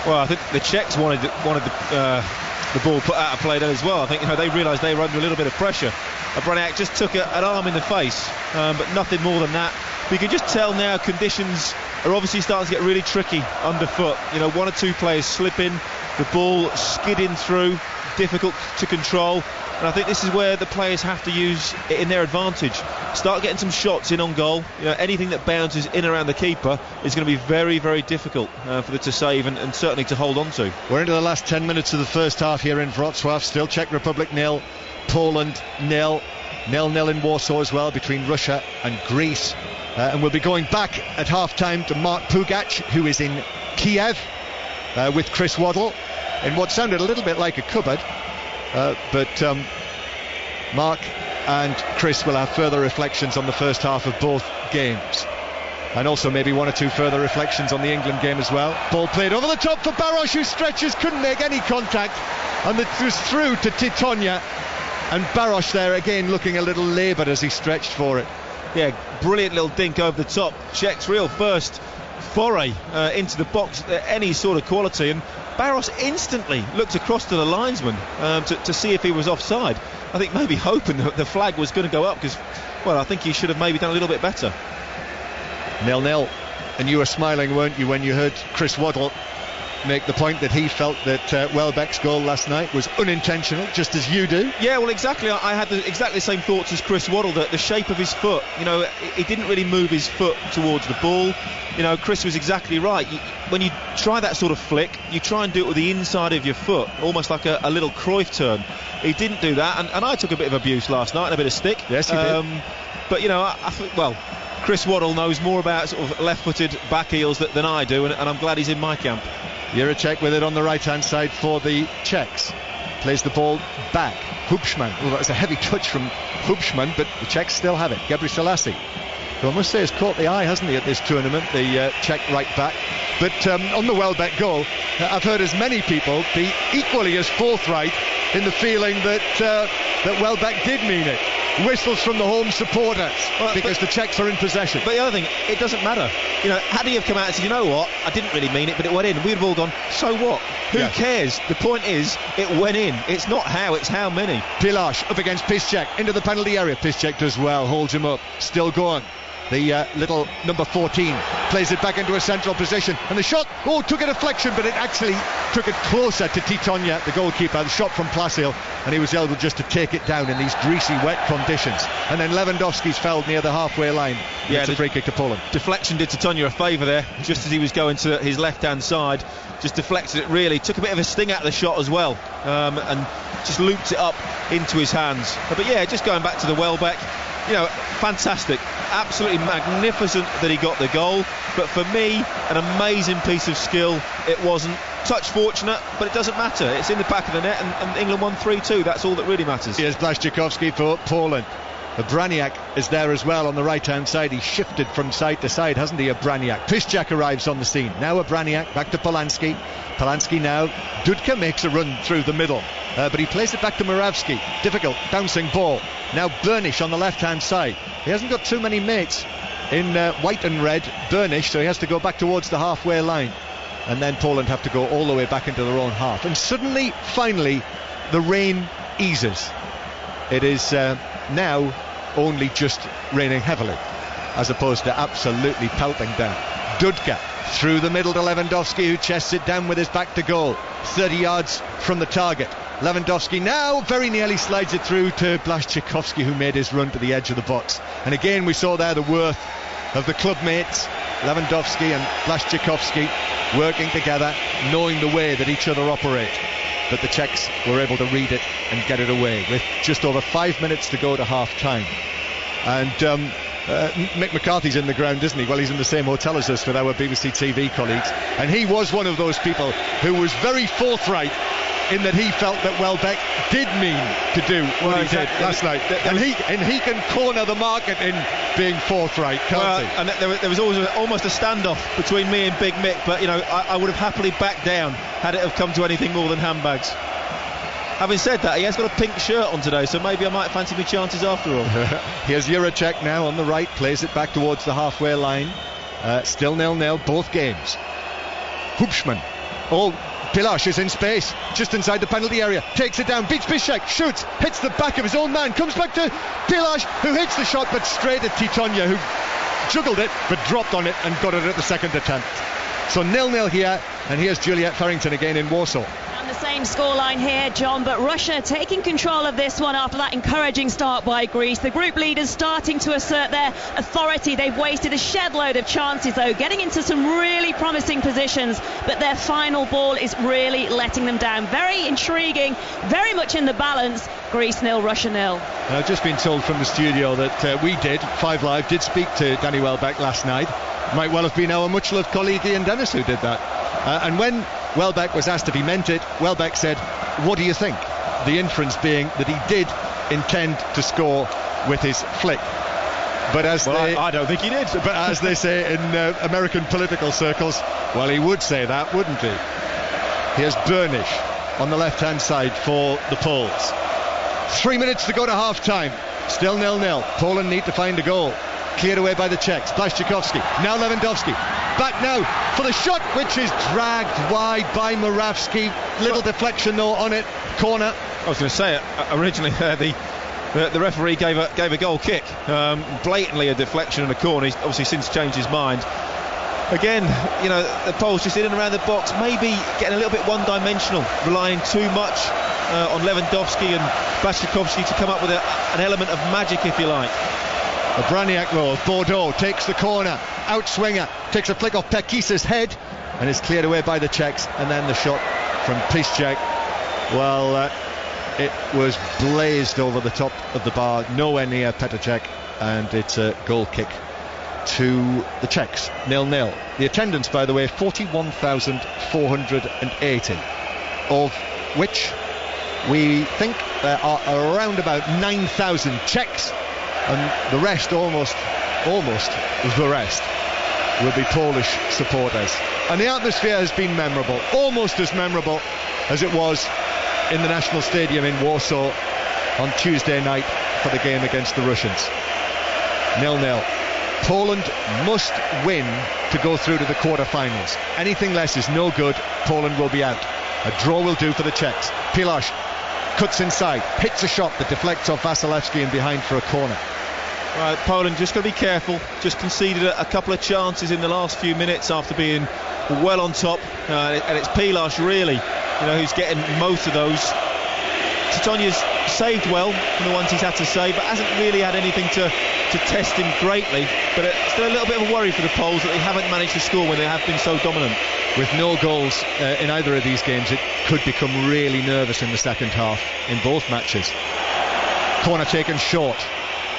Well, I think the Czechs wanted the ball put out of play then as well. I think, you know, they realised they were under a little bit of pressure. Braniak just took an arm in the face, but nothing more than that. But you can just tell now conditions are obviously starting to get really tricky underfoot. You know, 1 or 2 players slipping, the ball skidding through, difficult to control. And I think this is where the players have to use it in their advantage. Start getting some shots in on goal. You know, anything that bounces in around the keeper is going to be very, very difficult for them to save and certainly to hold on to. We're into the last 10 minutes of the first half here in Wrocław. Still Czech Republic 0, Poland 0. 0-0 in Warsaw as well between Russia and Greece. And we'll be going back at half-time to Mark Pugac, who is in Kiev with Chris Waddle in what sounded a little bit like a cupboard. But Mark and Chris will have further reflections on the first half of both games. And also maybe one or two further reflections on the England game as well. Ball played over the top for Baros, who stretches, couldn't make any contact. And it was through to Titonia. And Baros there again looking a little laboured as he stretched for it. Yeah, brilliant little dink over the top. Czech's real first foray into the box at any sort of quality. And Baros instantly looked across to the linesman to see if he was offside. I think maybe hoping that the flag was going to go up because, well, I think he should have maybe done a little bit better. 0-0. And you were smiling, weren't you, when you heard Chris Waddle make the point that he felt that Welbeck's goal last night was unintentional, just as you do? Yeah, well, exactly. I had exactly the same thoughts as Chris Waddle, that the shape of his foot, you know, he didn't really move his foot towards the ball. You know, Chris was exactly right. When you try that sort of flick, you try and do it with the inside of your foot, almost like a little Cruyff turn. He didn't do that, and I took a bit of abuse last night and a bit of stick. Yes, you did. But, you know, I think, well, Chris Waddle knows more about sort of left-footed back heels than I do, and I'm glad he's in my camp. Juracek with it on the right-hand side for the Czechs. Plays the ball back. Hubschmann. Well, that was a heavy touch from Hubschmann, but the Czechs still have it. Gebre Selassie, who I must say has caught the eye, hasn't he, at this tournament, the Czech right back. But on the Welbeck goal, I've heard as many people be equally as forthright in the feeling that Welbeck did mean it. Whistles from the home supporters because the Czechs are in possession. But the other thing, it doesn't matter. You know, had he have come out and said, you know what, I didn't really mean it, but it went in, we'd have all gone, so what? Who cares? The point is, it went in. It's not how, it's how many. Pilash up against Piszczek into the penalty area. Piszczek does well, holds him up, still going. The little number 14 plays it back into a central position, and the shot, took a deflection, but it actually took it closer to Titonia, the goalkeeper. The shot from Plasil, and he was able just to take it down in these greasy, wet conditions. And then Lewandowski's fouled near the halfway line. It's a free kick to Poland. Deflection did Titonia a favour there, just as he was going to his left-hand side. Just deflected it really, took a bit of a sting out of the shot as well, and just looped it up into his hands. But yeah, just going back to the Welbeck, you know, fantastic, absolutely magnificent that he got the goal. But for me, an amazing piece of skill. It wasn't touch fortunate, but it doesn't matter. It's in the back of the net, and England won 3-2. That's all that really matters. Here's Blaszczykowski for Poland. Braniak is there as well on the right-hand side. He shifted from side to side, hasn't he, Braniak? Piszczek arrives on the scene. Now Braniak, back to Polanski. Polanski now. Dudka makes a run through the middle, but he plays it back to Moravski. Difficult, bouncing ball. Now Burnish on the left-hand side. He hasn't got too many mates in white and red, Burnish, so he has to go back towards the halfway line. And then Poland have to go all the way back into their own half. And suddenly, finally, the rain eases. It is now only just raining heavily, as opposed to absolutely pelting down. Dudka through the middle to Lewandowski, who chests it down with his back to goal, 30 yards from the target. Lewandowski now very nearly slides it through to Blaszczykowski, who made his run to the edge of the box. And again we saw there the worth of the club mates, Lewandowski and Blaszczykowski, working together, knowing the way that each other operate. But the Czechs were able to read it and get it away with just over 5 minutes to go to half-time. And Mick McCarthy's in the ground, isn't he? Well, he's in the same hotel as us with our BBC TV colleagues. And he was one of those people who was very forthright in that he felt that Welbeck did mean to do what he did last night. And he can corner the market in being forthright, can't he? And there was always almost a standoff between me and Big Mick, but, you know, I would have happily backed down had it have come to anything more than handbags. Having said that, he has got a pink shirt on today, so maybe I might fancy my chances after all. Here's Juracek now on the right, plays it back towards the halfway line. Still 0-0, both games. Hubschmann. Pilash is in space, just inside the penalty area, takes it down, beats Piszczek, shoots, hits the back of his own man, comes back to Pilash, who hits the shot, but straight at Titonia, who juggled it, but dropped on it and got it at the second attempt. So 0-0 here, and here's Juliet Farrington again in Warsaw. And the Same scoreline here, John, but Russia taking control of this one after that encouraging start by Greece. The group leaders starting to assert their authority. They've wasted a shed load of chances, though, getting into some really promising positions, but their final ball is really letting them down. Very intriguing, very much in the balance. Greece 0, Russia 0. I've just been told from the studio that we did, 5 Live, did speak to Danny Welbeck last night. Might well have been our much-loved colleague Ian Dennis who did that. And when Welbeck was asked if he meant it, Welbeck said, "What do you think?" The inference being that he did intend to score with his flick. But as I don't think he did. But as they say in American political circles, well, he would say that, wouldn't he? Here's Burnish on the left-hand side for the Poles. 3 minutes to go to half-time. Still 0-0. Poland need to find a goal. Cleared away by the Czechs. Blaszczykowski. Now Lewandowski. Back now for the shot, which is dragged wide by Morawski. Little deflection though on it. Corner. I was going to say, originally the referee gave a goal kick. Blatantly a deflection and a corner. He's obviously since changed his mind. Again, you know, the Poles just in and around the box, maybe getting a little bit one-dimensional, relying too much on Lewandowski and Blaszczykowski to come up with an element of magic, if you like. Obraniak though of Bordeaux takes the corner, outswinger, takes a flick off Pekis's head and is cleared away by the Czechs, and then the shot from Piszczek, well, it was blazed over the top of the bar, nowhere near Petr Cech, and it's a goal kick to the Czechs, 0-0. The attendance, by the way, 41,480, of which we think there are around about 9,000 Czechs, and the rest, almost the rest, will be Polish supporters. And the atmosphere has been memorable, almost as memorable as it was in the National Stadium in Warsaw on Tuesday night for the game against the Russians. 0-0. Poland must win to go through to the quarter-finals. Anything less is no good. Poland will be out. A draw will do for the Czechs. Pilasz cuts inside, hits a shot that deflects off Vasilevsky and behind for a corner. Right, Poland just got to be careful. Just conceded a couple of chances in the last few minutes after being well on top, and it's Pilasz really, you know, who's getting most of those. Titonya's saved well from the ones he's had to save, but hasn't really had anything to test him greatly. But it's still a little bit of a worry for the Poles that they haven't managed to score when they have been so dominant. With no goals in either of these games, it could become really nervous in the second half in both matches. Corner taken short,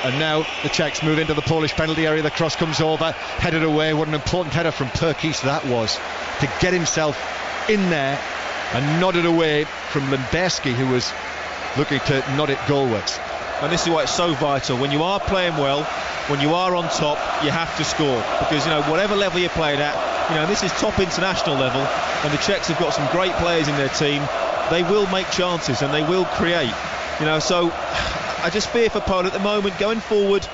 and now the Czechs move into the Polish penalty area. The cross comes over, headed away. What an important header from Perkis that was, to get himself in there and nod it away from Limberski, who was looking to nod it goalwards. And this is why it's so vital. When you are playing well, when you are on top, you have to score, because, you know, whatever level you're playing at, you know, this is top international level, and the Czechs have got some great players in their team. They will make chances and they will create, you know. So I just fear for Poland at the moment going forward.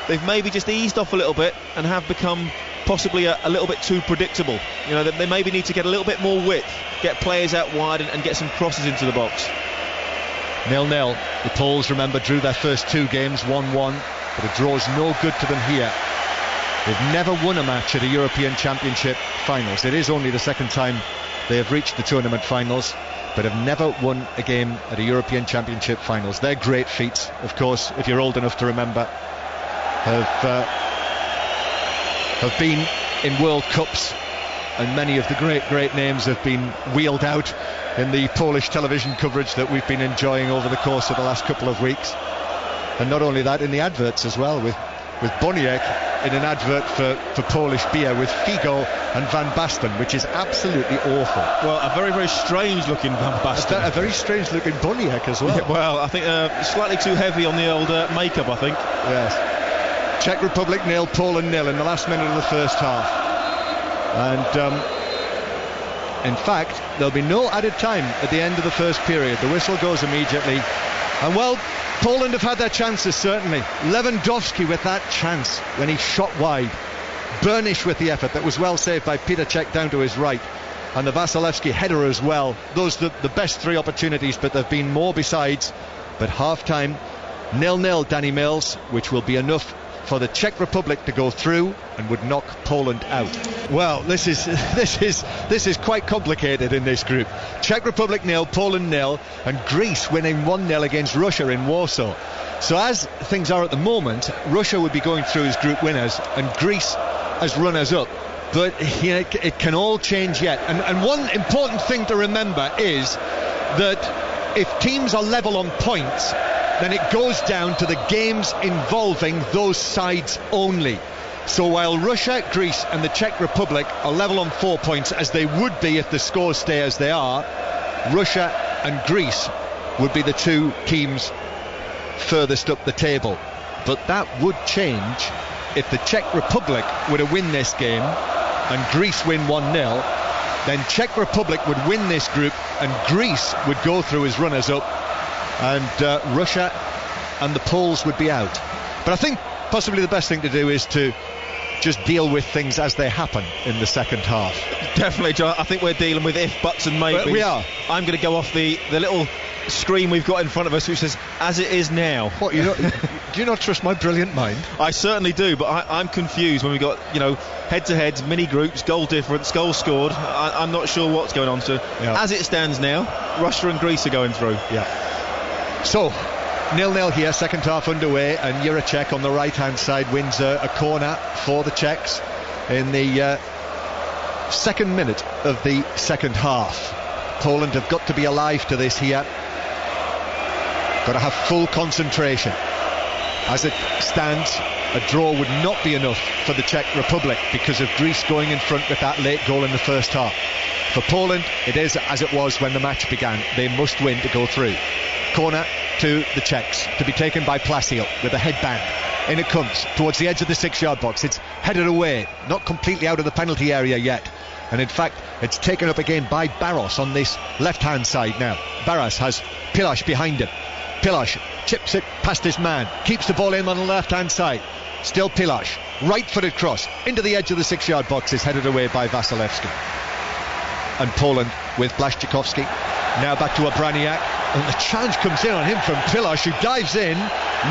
They've maybe just eased off a little bit and have become possibly a little bit too predictable. You know, they maybe need to get a little bit more width, get players out wide and get some crosses into the box. 0-0. The Poles, remember, drew their first 2 games 1-1, but a draw's no good to them here. They've never won a match at a European Championship finals. It is only the second time they have reached the tournament finals, but have never won a game at a European Championship finals. They're great feats, of course, if you're old enough to remember, have been in World Cups, and many of the great names have been wheeled out in the Polish television coverage that we've been enjoying over the course of the last couple of weeks. And not only that, in the adverts as well, with Boniek in an advert for Polish beer with Figo and Van Basten, which is absolutely awful. Well, a very, very strange looking Van Basten. A very strange looking Boniek as well. Yeah, well, I think slightly too heavy on the old makeup, I think. Yes. Czech Republic 0, Poland 0 in the last minute of the first half. And in fact, there'll be no added time at the end of the first period. The whistle goes immediately. And well, Poland have had their chances, certainly. Lewandowski with that chance when he shot wide. Burnish with the effort that was well saved by Petr Cech down to his right. And the Vasilevsky header as well. Those are the best 3 opportunities, but there have been more besides. But half-time, 0-0, Danny Mills, which will be enough for the Czech Republic to go through and would knock Poland out. Well, this is quite complicated in this group. Czech Republic 0, Poland 0, and Greece winning 1-0 against Russia in Warsaw. So as things are at the moment, Russia would be going through as group winners and Greece as runners-up. But it can all change yet. And one important thing to remember is that if teams are level on points, then it goes down to the games involving those sides only. So while Russia, Greece and the Czech Republic are level on 4 points, as they would be if the scores stay as they are, Russia and Greece would be the two teams furthest up the table. But that would change if the Czech Republic were to win this game and Greece win 1-0. Then Czech Republic would win this group and Greece would go through as runners-up, and Russia and the Poles would be out. But I think possibly the best thing to do is to just deal with things as they happen in the second half. Definitely, John. I think we're dealing with if, buts and maybes. We are. I'm going to go off the little screen we've got in front of us which says as it is now. What, do you not trust my brilliant mind? I certainly do, but I'm confused when we've got, head-to-heads, mini groups, goal difference, goals scored. I'm not sure what's going on. So as it stands now, Russia and Greece are going through. So 0-0 here, second half underway, and Juracek on the right hand side wins a corner for the Czechs in the second minute of the second half. Poland have got to be alive to this here. Got to have full concentration. As it stands, a draw would not be enough for the Czech Republic because of Greece going in front with that late goal in the first half. For Poland, it is as it was when the match began. They must win to go through. Corner to the Czechs, to be taken by Plasil with a headband. In it comes towards the edge of the 6-yard box. It's headed away, not completely out of the penalty area yet. And in fact, it's taken up again by Barros on this left-hand side now. Barros has Pilaš behind him. Pilaš chips it past his man, keeps the ball in on the left-hand side. Still Pilaš, right-footed cross into the edge of the 6-yard box, is headed away by Vasilevsky. And Poland with Blaszczykowski. Now back to Obraniak, and the challenge comes in on him from Pilaš, who dives in,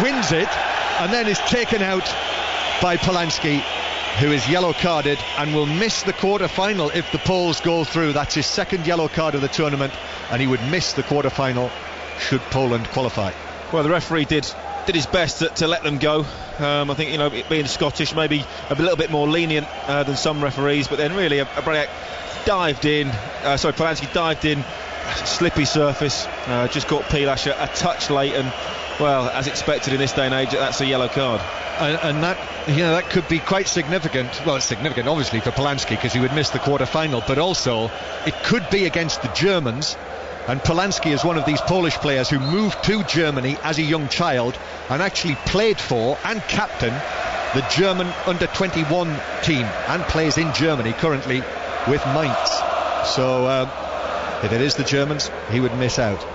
wins it, and then is taken out by Polanski, who is yellow carded and will miss the quarter-final if the Poles go through. That's his second yellow card of the tournament, and he would miss the quarter-final should Poland qualify. Well, the referee did his best to let them go. I think, being Scottish, maybe a little bit more lenient than some referees, but then really Obraniak dived in, Polanski dived in, slippy surface, just caught Pilaš a touch late, and well, as expected in this day and age, that's a yellow card. And that could be quite significant. Well, it's significant obviously for Polanski because he would miss the quarter-final, but also it could be against the Germans. And Polanski is one of these Polish players who moved to Germany as a young child and actually played for and captained the German under-21 team and plays in Germany currently with Mainz. So if it is the Germans, he would miss out.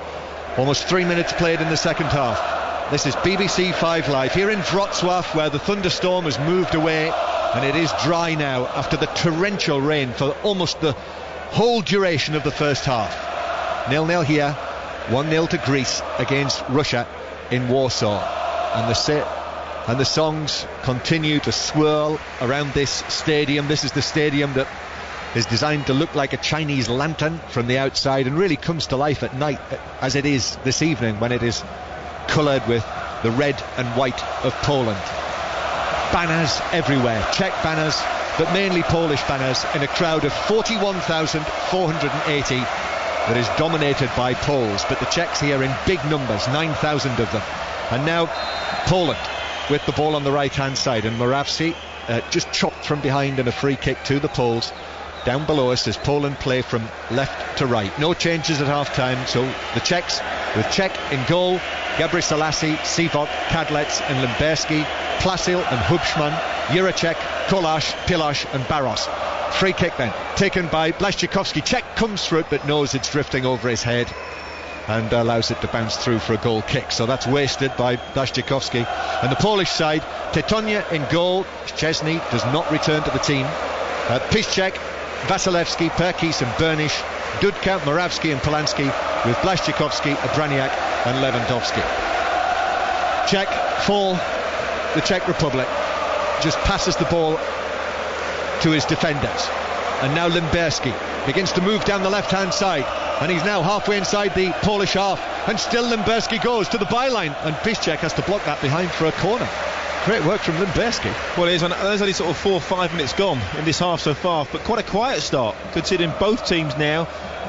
Almost 3 minutes played in the second half. This is BBC 5 Live here in Wrocław, where the thunderstorm has moved away and it is dry now after the torrential rain for almost the whole duration of the first half. 0-0 here, 1-0 to Greece against Russia in Warsaw, and the songs continue to swirl around this stadium. This is the stadium that is designed to look like a Chinese lantern from the outside and really comes to life at night, as it is this evening when it is coloured with the red and white of Poland. Banners everywhere, Czech banners, but mainly Polish banners, in a crowd of 41,480 that is dominated by Poles, but the Czechs here in big numbers, 9,000 of them. And now Poland with the ball on the right hand side, and Moravsky just chopped from behind in a free kick to the Poles. Down below us as Poland play from left to right. No changes at half time, so the Czechs with Czech in goal, Gabry Selassie, Sivok, Kadlec and Limberski, Plasil and Hubschmann, Juracek, Kolář, Pilaš and Barros. Free kick then, taken by Blaszczykowski. Czech comes through it but knows it's drifting over his head and allows it to bounce through for a goal kick. So that's wasted by Blaszczykowski. And the Polish side, Tetonia in goal. Szczesny does not return to the team. Piszczek, Vasilevsky, Perkis and Bernish, Dudka, Moravsky and Polanski, with Blaszczykowski, Obraniak and Lewandowski. Czech fall the Czech Republic just passes the ball to his defenders. And now Limberski begins to move down the left-hand side, and he's now halfway inside the Polish half, and still Limberski goes to the byline, and Piszczek has to block that behind for a corner. Great work from Limberski. Well, there's only sort of 4 or 5 minutes gone in this half so far, but quite a quiet start, considering both teams now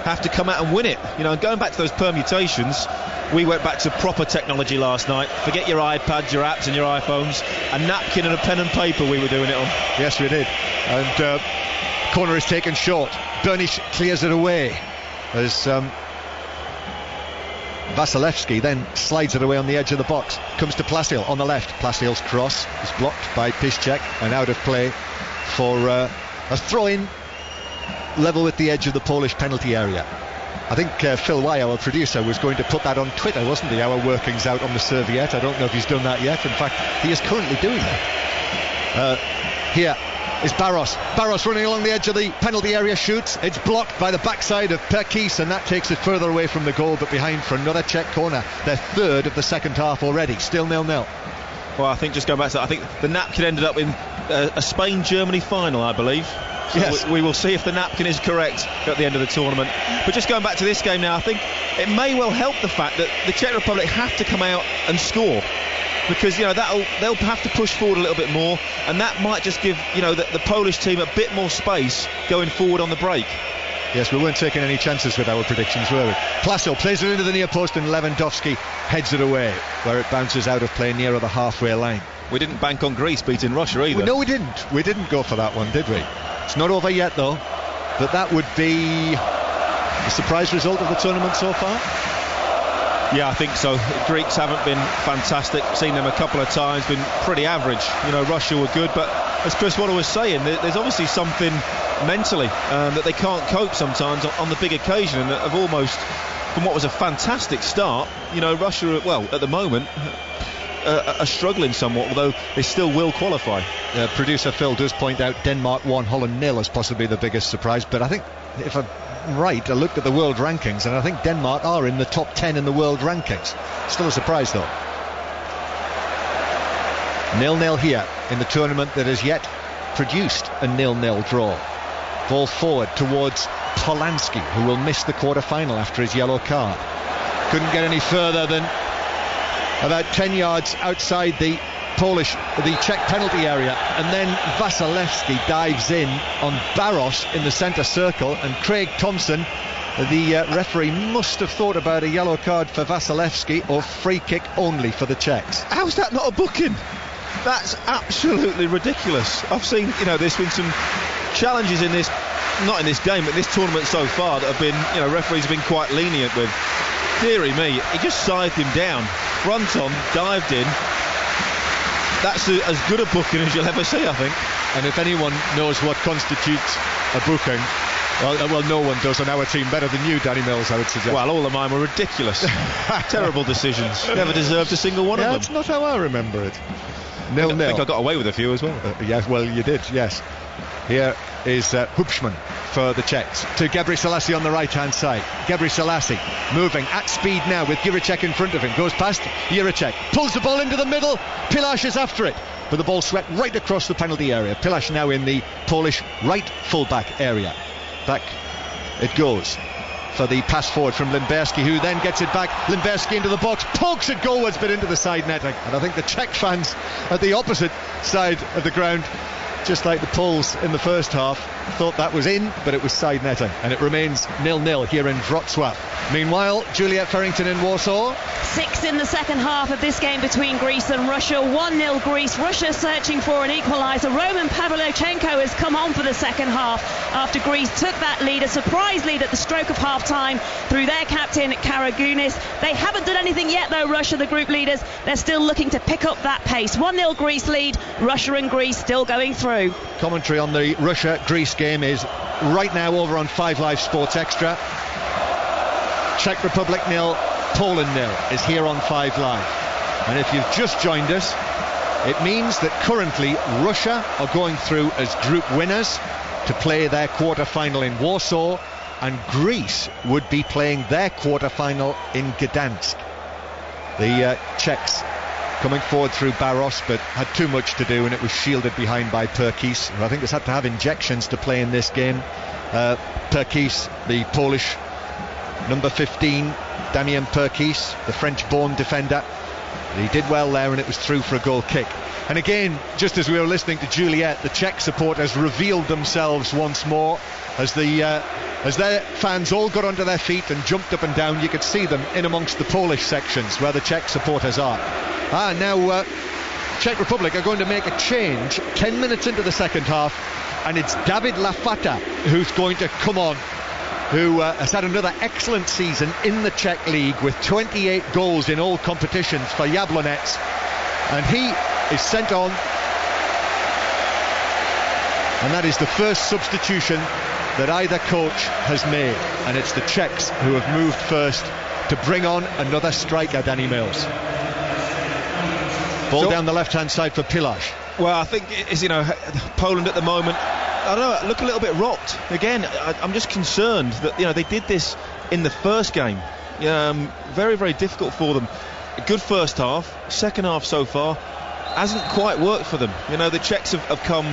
have to come out and win it. You know, going back to those permutations, we went back to proper technology last night. Forget your iPads, your apps and your iPhones. A napkin and a pen and paper we were doing it on. Yes, we did. And corner is taken short. Bernish clears it away as Vasilevsky then slides it away on the edge of the box. Comes to Plasil on the left. Plasil's cross is blocked by Piszczek and out of play for a throw-in level with the edge of the Polish penalty area. I think Phil Wye, our producer, was going to put that on Twitter, wasn't he? Our workings out on the serviette. I don't know if he's done that yet. In fact, he is currently doing that. Here is Barros. Barros running along the edge of the penalty area, shoots. It's blocked by the backside of Perkis, and that takes it further away from the goal, but behind for another Czech corner. Their third of the second half already. Still 0-0. Well, I think just going back to that, I think the napkin ended up in a Spain-Germany final, I believe. So yes. We will see if the napkin is correct at the end of the tournament. But just going back to this game now, I think it may well help the fact that the Czech Republic have to come out and score, because, you know, they'll have to push forward a little bit more, and that might just give, you know, the Polish team a bit more space going forward on the break. Yes, we weren't taking any chances with our predictions, were we? Plasil plays it into the near post, and Lewandowski heads it away, where it bounces out of play nearer the halfway line. We didn't bank on Greece beating Russia either. No, we didn't. We didn't go for that one, did we? It's not over yet, though. But that would be the surprise result of the tournament so far. Yeah, I think so. The Greeks haven't been fantastic. Seen them a couple of times, been pretty average. You know, Russia were good, but as Chris Waddle was saying, there's obviously something mentally that they can't cope sometimes on the big occasion, and have almost, from what was a fantastic start, you know, Russia, well, at the moment, are struggling somewhat, although they still will qualify. Producer Phil does point out Denmark 1, Holland 0 as possibly the biggest surprise, but I think, if I'm right, I looked at the world rankings, and I think Denmark are in the top 10 in the world rankings. Still a surprise, though. 0-0 here in the tournament that has yet produced a 0-0 draw. Ball forward towards Polanski, who will miss the quarter-final after his yellow card. Couldn't get any further than about 10 yards outside the Czech penalty area, and then Vasilevsky dives in on Barros in the centre circle, and Craig Thompson, the referee, must have thought about a yellow card for Vasilevsky or free kick only for the Czechs. How's that not a booking? That's absolutely ridiculous. I've seen, you know, there's been some challenges in this, not in this game, but this tournament so far, that have been, you know, referees have been quite lenient with. Deary me, he just scythed him down, front on, dived in. That's as good a booking as you'll ever see, I think. And if anyone knows what constitutes a booking, well, no one does on our team better than you, Danny Mills, I would suggest. Well, all of mine were ridiculous. Terrible decisions. Never deserved a single one of them. That's not how I remember it. 0-0. I think I got away with a few as well. Yes, well, you did, yes. Here is Hubschmann for the Czechs to Gebri Selassie on the right-hand side. Gebri Selassie moving at speed now with Juracek in front of him. Goes past Juracek, pulls the ball into the middle. Pilash is after it, but the ball swept right across the penalty area. Pilash now in the Polish right full-back area. Back it goes for the pass forward from Limberski, who then gets it back. Limberski into the box, pokes it goalwards, but into the side netting. And I think the Czech fans at the opposite side of the ground, just like the Poles in the first half, thought that was in, but it was side netting, and it remains 0-0 here in Wrocław. Meanwhile, Juliet Farrington in Warsaw. 6 in the second half of this game between Greece and Russia. 1-0 Greece. Russia searching for an equaliser. Roman Pavlyuchenko has come on for the second half after Greece took that lead, a surprise lead at the stroke of half-time through their captain Karagounis. They haven't done anything yet though, Russia, the group leaders. They're still looking to pick up that pace. 1-0 Greece lead. Russia and Greece still going through. Commentary on the Russia-Greece game is right now over on 5 Live Sports Extra. Czech Republic 0, Poland 0 is here on 5 Live. And if you've just joined us, it means that currently Russia are going through as group winners to play their quarter-final in Warsaw, and Greece would be playing their quarter-final in Gdansk. The Czechs coming forward through Barros, but had too much to do, and it was shielded behind by Perkis, who I think has had to have injections to play in this game. Perkis, the Polish number 15, Damian Perkis, the French-born defender. He did well there, and it was through for a goal kick. And again, just as we were listening to Juliet, the Czech supporters revealed themselves once more as their fans all got onto their feet and jumped up and down. You could see them in amongst the Polish sections where the Czech supporters are. Now Czech Republic are going to make a change 10 minutes into the second half, and it's David Lafata who's going to come on, who has had another excellent season in the Czech League with 28 goals in all competitions for Jablonec, and he is sent on, and that is the first substitution that either coach has made, and it's the Czechs who have moved first to bring on another striker, Danny Mills. Ball down the left-hand side for Pilař. Well, I think it's, Poland at the moment, I don't know, look a little bit rocked. Again, I'm just concerned that, they did this in the first game. Very, very difficult for them. A good first half, second half so far hasn't quite worked for them. The Czechs have come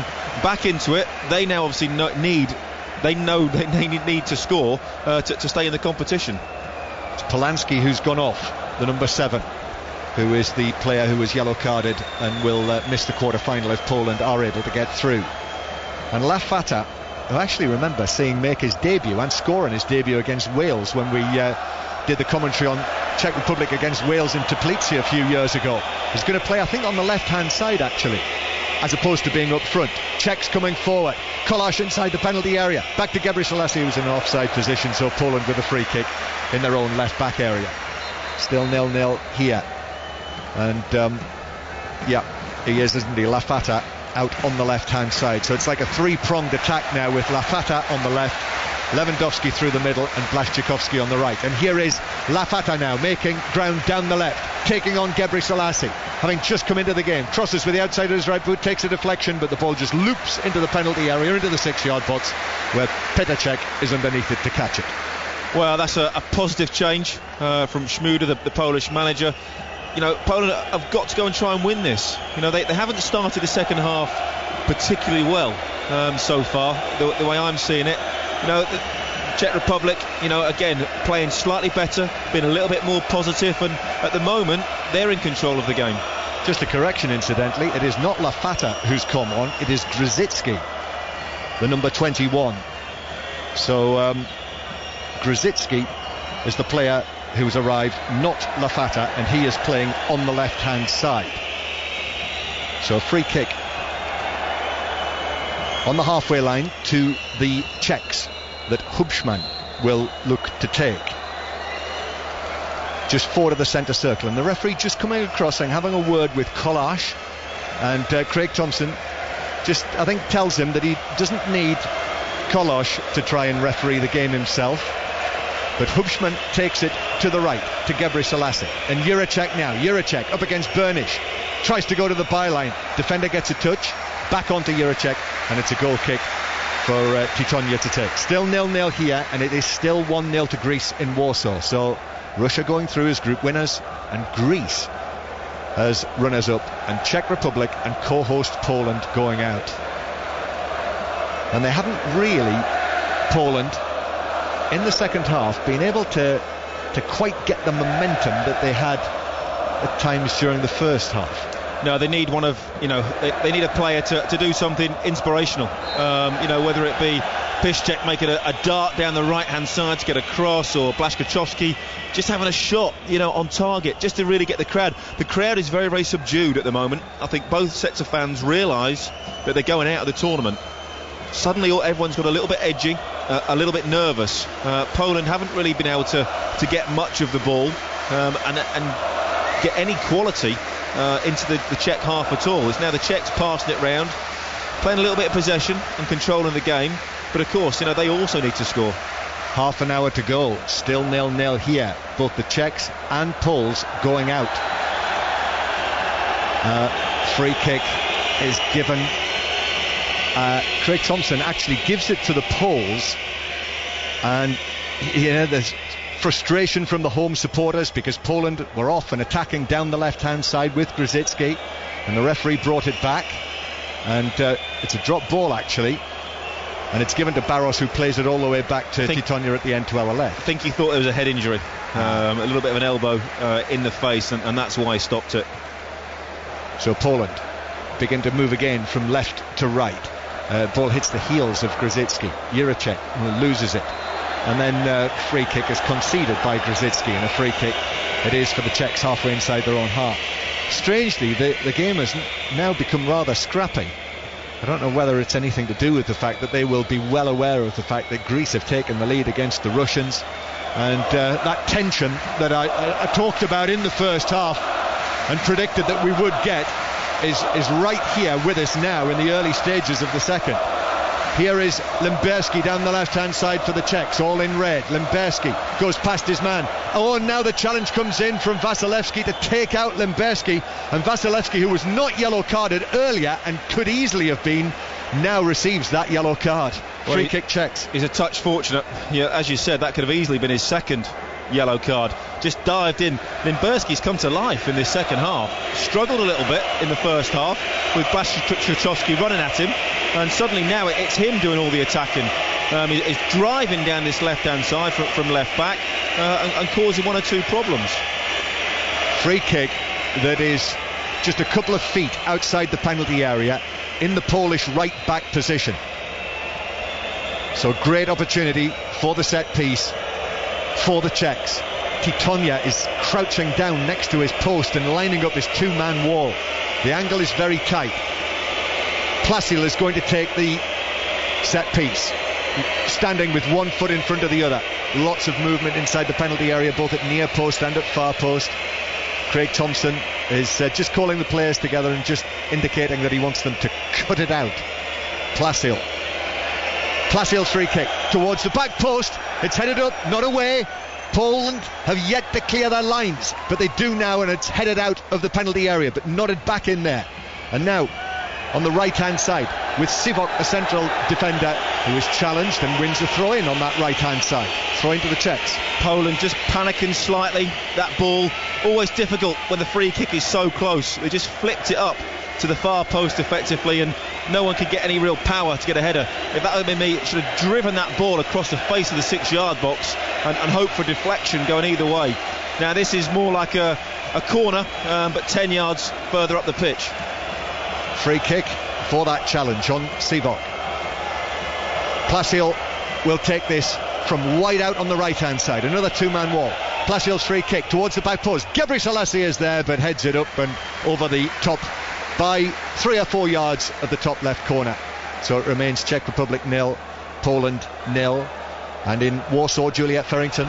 back into it. They now obviously need to score to stay in the competition. It's Polanski who's gone off, the number 7, who is the player who was yellow carded and will miss the quarter-final if Poland are able to get through. And Lafata, who I actually remember seeing make his debut and score in his debut against Wales when we did the commentary on Czech Republic against Wales in Teplice a few years ago, is going to play, I think, on the left-hand side actually, as opposed to being up front. Czechs coming forward, Kolář inside the penalty area, back to Gebre Selassie, who's in an offside position, so Poland with a free kick in their own left-back area. Still 0-0 here, and he is, isn't he, Lafata out on the left-hand side, so it's like a three-pronged attack now with Lafata on the left, Lewandowski through the middle, and Blaszczykowski on the right. And here is Lafata now making ground down the left, taking on Gebre Selassie, having just come into the game, crosses with the outside of his right boot, takes a deflection, but the ball just loops into the penalty area, into the 6-yard box, where Petr Cech is underneath it to catch it. Well, that's a positive change from Schmuda, the Polish manager. Poland have got to go and try and win this. They haven't started the second half particularly well so far, the way I'm seeing it. The Czech Republic, again, playing slightly better, being a little bit more positive, and at the moment they're in control of the game. Just a correction, incidentally, it is not Lafata who's come on, it is Grzycki, the number 21. So Grzycki is the player who's arrived, not Lafata, and he is playing on the left-hand side. So a free kick on the halfway line to the Czechs that Hubschmann will look to take. Just forward of the centre circle, and the referee just coming across and having a word with Kolář, and Craig Thompson just, I think, tells him that he doesn't need Kolář to try and referee the game himself. But Hubschmann takes it to the right to Gebre Selassie, and Juracek now, Juracek up against Burnish, tries to go to the byline, defender gets a touch, back onto Juracek, and it's a goal kick for Titonia to take. Still 0-0 here, and it is still 1-0 to Greece in Warsaw. So Russia going through as group winners, and Greece as runners-up, and Czech Republic and co-host Poland going out. And they haven't really, Poland, in the second half, been able to quite get the momentum that they had at times during the first half. No, they need one of, they need a player to do something inspirational. Whether it be Piszczek making a dart down the right-hand side to get a cross, or Blaszczykowski just having a shot, on target, just to really get the crowd. The crowd is very, very subdued at the moment. I think both sets of fans realise that they're going out of the tournament. Suddenly everyone's got a little bit edgy, a little bit nervous. Poland haven't really been able to get much of the ball and get any quality into the Czech half at all. It's now the Czechs passing it round, playing a little bit of possession and controlling the game, but of course they also need to score. Half an hour to go, still 0-0 here, both the Czechs and Poles going out. Free kick is given. Craig Thompson actually gives it to the Poles, and there's frustration from the home supporters because Poland were off and attacking down the left-hand side with Grzycki, and the referee brought it back, and it's a drop ball actually, and it's given to Barros, who plays it all the way back to Titonia at the end to our left. I think he thought it was a head injury, a little bit of an elbow in the face, and that's why he stopped it. So Poland begin to move again from left to right. Ball hits the heels of Grzycki. Juracek loses it, and then free kick is conceded by Grzycki, and a free kick it is for the Czechs halfway inside their own half. Strangely, the game has now become rather scrappy. I don't know whether it's anything to do with the fact that they will be well aware of the fact that Greece have taken the lead against the Russians, and that tension that I talked about in the first half and predicted that we would get is right here with us now in the early stages of the second. Here is Limberski down the left-hand side for the Czechs, all in red. Limberski goes past his man. Oh, and now the challenge comes in from Vasilevsky to take out Limberski. And Vasilevsky, who was not yellow carded earlier and could easily have been, now receives that yellow card. Free kick Czechs. He's a touch fortunate. Yeah, as you said, that could have easily been his second yellow card. Just dived in. Limberski's come to life in this second half. Struggled a little bit in the first half with Blaszczykowski running at him, and suddenly now it's him doing all the attacking. He's driving down this left-hand side from left back and causing one or two problems. Free kick that is just a couple of feet outside the penalty area in the Polish right back position. So great opportunity for the set piece for the Czechs. Titonia is crouching down next to his post and lining up his two-man wall. The angle is very tight. Plasil is going to take the set piece, standing with one foot in front of the other. Lots of movement inside the penalty area, both at near post and at far post. Craig Thompson is just calling the players together and just indicating that he wants them to cut it out. Plasil's free kick towards the back post. It's headed up, not away. Poland have yet to clear their lines, but they do now, and it's headed out of the penalty area, but nodded back in there. And now on the right hand side with Sivok, a central defender, who is challenged and wins a throw-in on that right hand side. Throw-in to the Czechs. Poland just panicking slightly. That ball, always difficult when the free kick is so close. They just flipped it up to the far post effectively, and no one could get any real power to get a header. If that had been me, it should have driven that ball across the face of the 6-yard box and hope for deflection going either way. Now this is more like a corner, but 10 yards further up the pitch. Free kick for that challenge on Sivok. Plasil will take this from wide out on the right hand side. Another two-man wall. Plasil's free kick towards the back post. Gebre Selassie is there, but heads it up and over the top by 3 or 4 yards of the top left corner. So it remains Czech Republic 0, Poland 0. And in Warsaw, Juliet Farrington.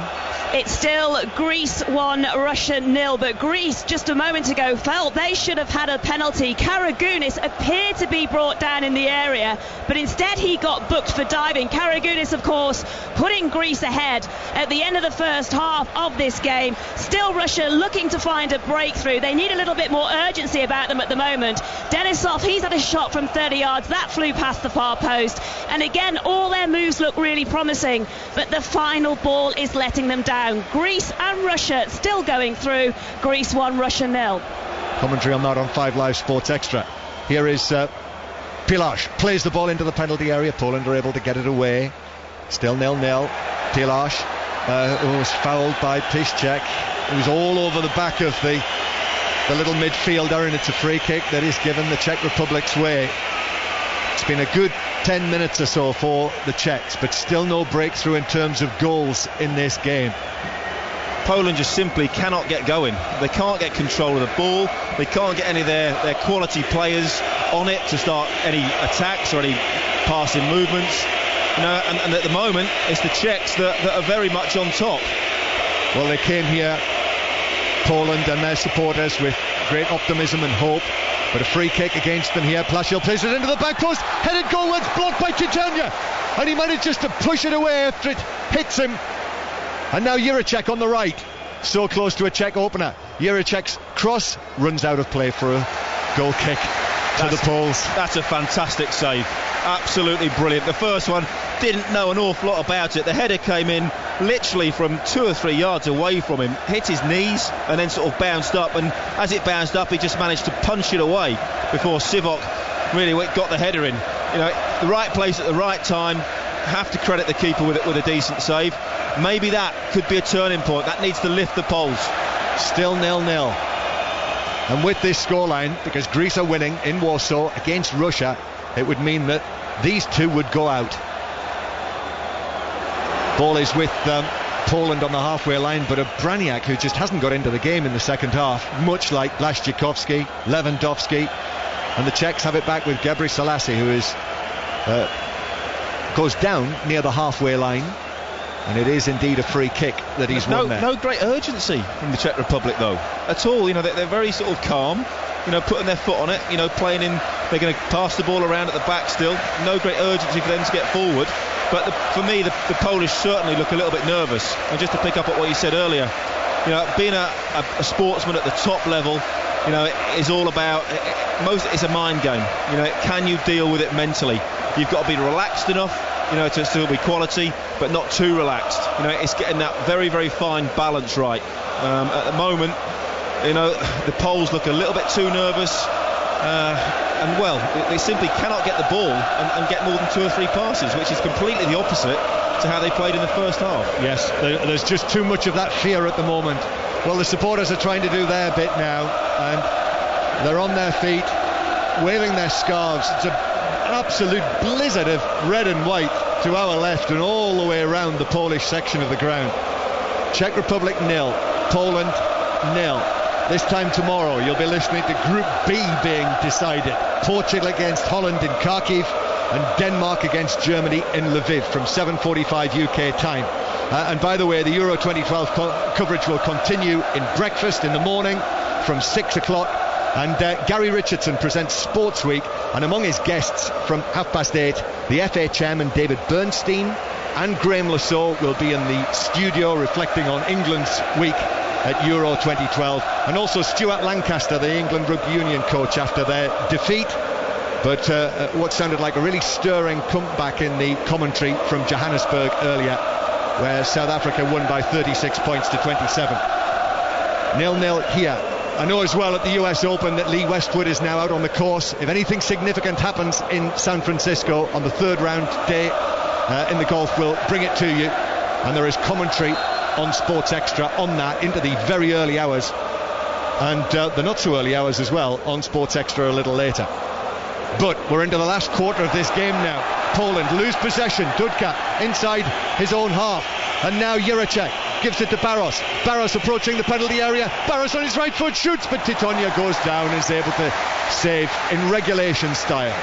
It's still Greece 1, Russia 0, but Greece just a moment ago felt they should have had a penalty. Karagounis appeared to be brought down in the area, but instead he got booked for diving. Karagounis, of course, putting Greece ahead at the end of the first half of this game. Still Russia looking to find a breakthrough. They need a little bit more urgency about them at the moment. Denisov, he's had a shot from 30 yards. That flew past the far post. And again, all their moves look really promising, but the final ball is letting them down. Greece and Russia still going through. Greece 1, Russia 0. Commentary on that on 5 Live Sports Extra. Here is Pilash plays the ball into the penalty area. Poland are able to get it away. Still 0-0. Pilash was fouled by Piszczek. It was all over the back of the little midfielder, and it's a free kick that is given the Czech Republic's way. It's been a good 10 minutes or so for the Czechs, but still no breakthrough in terms of goals in this game. Poland just simply cannot get going. They can't get control of the ball. They can't get any of their quality players on it to start any attacks or any passing movements. You know, and at the moment, it's the Czechs that are very much on top. Well, they came here, Poland and their supporters, with great optimism and hope. But a free kick against them here. Plasil plays it into the back post, headed goalwards, blocked by Titonia, and he manages to push it away after it hits him. And now Juracek on the right, so close to a Czech opener. Juracek's cross runs out of play for a goal kick. to the poles. That's a fantastic save. Absolutely brilliant. The first one, didn't know an awful lot about it. The header came in literally from 2 or 3 yards away from him, hit his knees and then sort of bounced up, and as it bounced up he just managed to punch it away before Sivok really got the header in. You know, the right place at the right time. Have to credit the keeper with a decent save. Maybe that could be a turning point. That needs to lift the poles. Still 0-0. And with this scoreline, because Greece are winning in Warsaw against Russia, it would mean that these two would go out. Ball is with Poland on the halfway line, but a Braniak who just hasn't got into the game in the second half, much like Blaszczykowski, Lewandowski, and the Czechs have it back with Gebre Selassie, who is goes down near the halfway line, and it is indeed a free kick that he's won there. No great urgency from the Czech Republic though at all. You know, they're very sort of calm, you know, putting their foot on it, you know, playing in. They're going to pass the ball around at the back still. No great urgency for them to get forward. But for me, the Polish certainly look a little bit nervous. And just to pick up on what you said earlier, you know, being a sportsman at the top level, you know, it is all about it's a mind game. You know, can you deal with it mentally? You've got to be relaxed enough, you know, to still be quality, but not too relaxed. You know, it's getting that very, very fine balance right. At the moment, you know, the Poles look a little bit too nervous, and well, they simply cannot get the ball and get more than 2 or 3 passes, which is completely the opposite to how they played in the first half. Yes, there's just too much of that fear at the moment. Well, the supporters are trying to do their bit now, and they're on their feet, waving their scarves. It's an absolute blizzard of red and white to our left and all the way around the Polish section of the ground. Czech Republic 0, Poland 0. This time tomorrow you'll be listening to Group B being decided. Portugal against Holland in Kharkiv and Denmark against Germany in Lviv from 7:45 UK time. And by the way, the Euro 2012 coverage will continue in breakfast in the morning from 6 o'clock. And Gary Richardson presents Sports Week, and among his guests from 8:30, the FA chairman David Bernstein and Graham Lasso will be in the studio reflecting on England's week at Euro 2012, and also Stuart Lancaster, the England Rugby Union coach, after their defeat, but what sounded like a really stirring comeback in the commentary from Johannesburg earlier, where South Africa won by 36 points to 27. 0-0 here. I know as well at the US Open that Lee Westwood is now out on the course. If anything significant happens in San Francisco on the 3rd round day in the golf, we'll bring it to you, and there is commentary on Sports Extra on that into the very early hours, and the not so early hours as well on Sports Extra a little later. But we're into the last quarter of this game now. Poland lose possession. Dudka inside his own half, and now Juracek gives it to Barros. Barros approaching the penalty area. Barros on his right foot shoots, but Titonia goes down and is able to save in regulation style.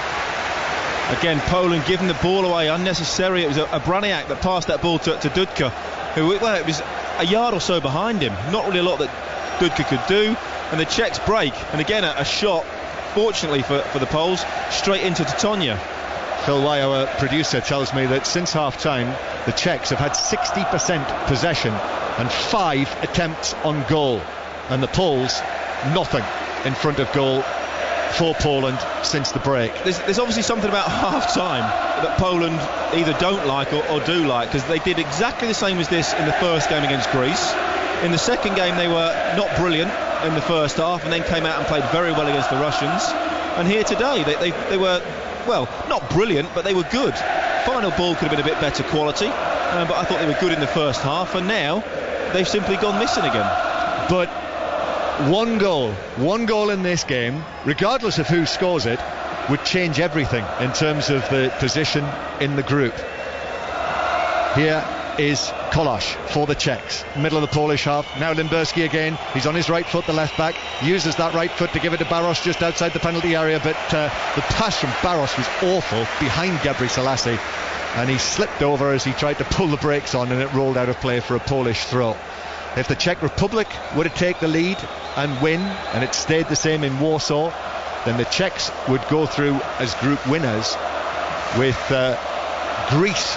Again, Poland giving the ball away unnecessary. It was a Braniak that passed that ball to Dudka, who, well, it was a yard or so behind him. Not really a lot that Dudka could do, and the Czechs break, and again a shot, fortunately for the Poles, straight into Titonia. Phil Wye, our producer, tells me that since half-time the Czechs have had 60% possession and 5 attempts on goal, and the Poles nothing in front of goal for Poland since the break. There's obviously something about half-time that Poland either don't like or do like, because they did exactly the same as this in the first game against Greece. In the second game they were not brilliant in the first half, and then came out and played very well against the Russians. And here today they were, well, not brilliant, but they were good. Final ball could have been a bit better quality, but I thought they were good in the first half, and now they've simply gone missing again. But one goal in this game, regardless of who scores it, would change everything in terms of the position in the group. Here is Kolosz for the Czechs, middle of the Polish half. Now Limberski again, he's on his right foot, the left back, uses that right foot to give it to Barros just outside the penalty area, but the pass from Barros was awful behind Gebre Selassie, and he slipped over as he tried to pull the brakes on, and it rolled out of play for a Polish throw. If the Czech Republic were to take the lead and win, and it stayed the same in Warsaw, then the Czechs would go through as group winners with Greece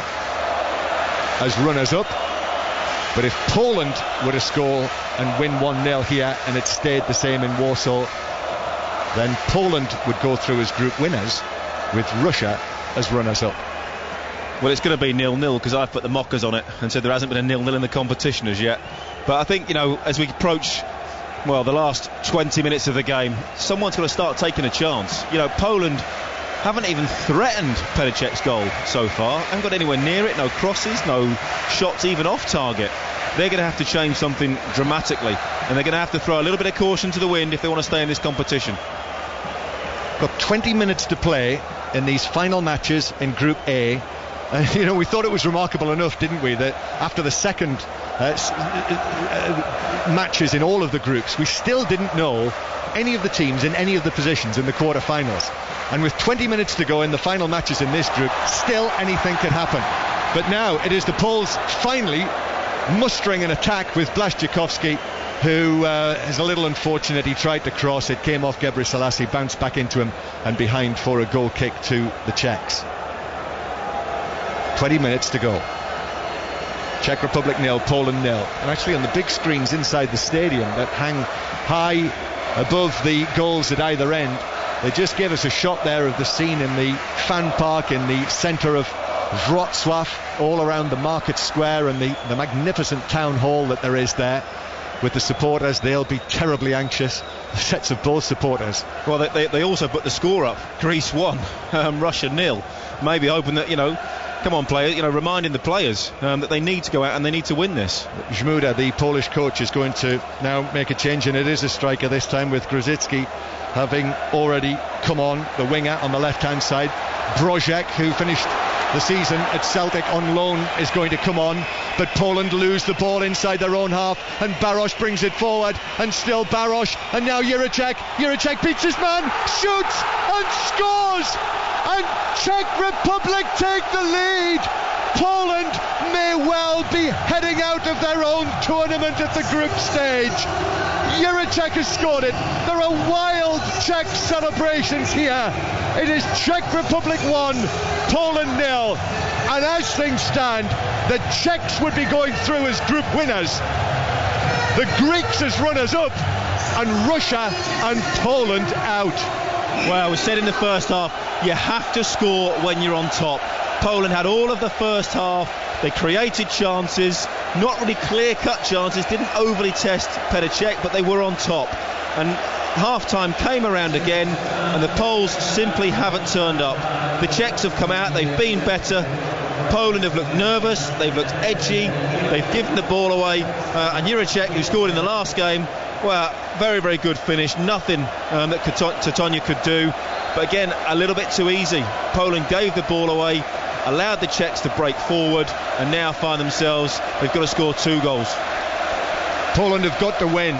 as runners-up. But if Poland were to score and win 1-0 here and it stayed the same in Warsaw, then Poland would go through as group winners with Russia as runners-up. Well, it's going to be 0-0 because I've put the mockers on it and said there hasn't been a 0-0 in the competition as yet. But I think, as we approach, the last 20 minutes of the game, someone's got to start taking a chance. Poland haven't even threatened Petr Cech's goal so far. Haven't got anywhere near it. No crosses, no shots even off target. They're going to have to change something dramatically, and they're going to have to throw a little bit of caution to the wind if they want to stay in this competition. Got 20 minutes to play in these final matches in Group A. We thought it was remarkable enough, didn't we, that after the second matches in all of the groups, we still didn't know any of the teams in any of the positions in the quarter-finals. And with 20 minutes to go in the final matches in this group, still anything could happen. But now it is the Poles finally mustering an attack with Blaszczykowski, who is a little unfortunate. He tried to cross, it came off Gebre Selassie, bounced back into him and behind for a goal kick to the Czechs. 20 minutes to go. Czech Republic 0, Poland 0. And actually on the big screens inside the stadium that hang high above the goals at either end, they just gave us a shot there of the scene in the fan park in the centre of Wrocław, all around the market square and the magnificent town hall that there is there with the supporters. They'll be terribly anxious, the sets of both supporters. Well, they also put the score up. Greece 1, Russia 0. Maybe hoping that, come on players, reminding the players that they need to go out and they need to win this. Żmuda, the Polish coach, is going to now make a change, and it is a striker this time, with Grzycki having already come on, the winger on the left-hand side. Brożek, who finished the season at Celtic on loan, is going to come on, but Poland lose the ball inside their own half, and Baroš brings it forward, and still Baroš, and now Juracek beats his man, shoots and scores, and Czech Republic take the lead. Poland may well be heading out of their own tournament at the group stage. Juracek has scored it. There are wild Czech celebrations here. It is Czech Republic 1, Poland 0. And as things stand, the Czechs would be going through as group winners, the Greeks as runners-up, and Russia and Poland out. Well, we said in the first half, you have to score when you're on top. Poland had all of the first half. They created chances, not really clear-cut chances, didn't overly test Petr Cech, but they were on top. And half-time came around again, and the Poles simply haven't turned up. The Czechs have come out, they've been better. Poland have looked nervous, they've looked edgy, they've given the ball away, and Juracek, who scored in the last game, well, very, very good finish. Nothing that Tatonia could do. But again, a little bit too easy. Poland gave the ball away, allowed the Czechs to break forward, and now find themselves, they've got to score 2 goals. Poland have got to win.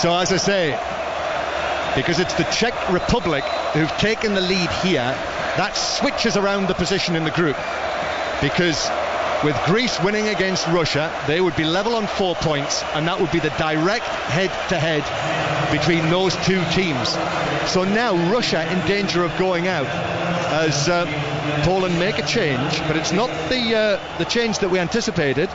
So as I say, because it's the Czech Republic who've taken the lead here, that switches around the position in the group. Because with Greece winning against Russia, they would be level on 4 points, and that would be the direct head-to-head between those two teams. So now Russia in danger of going out as Poland make a change, but it's not the change that we anticipated.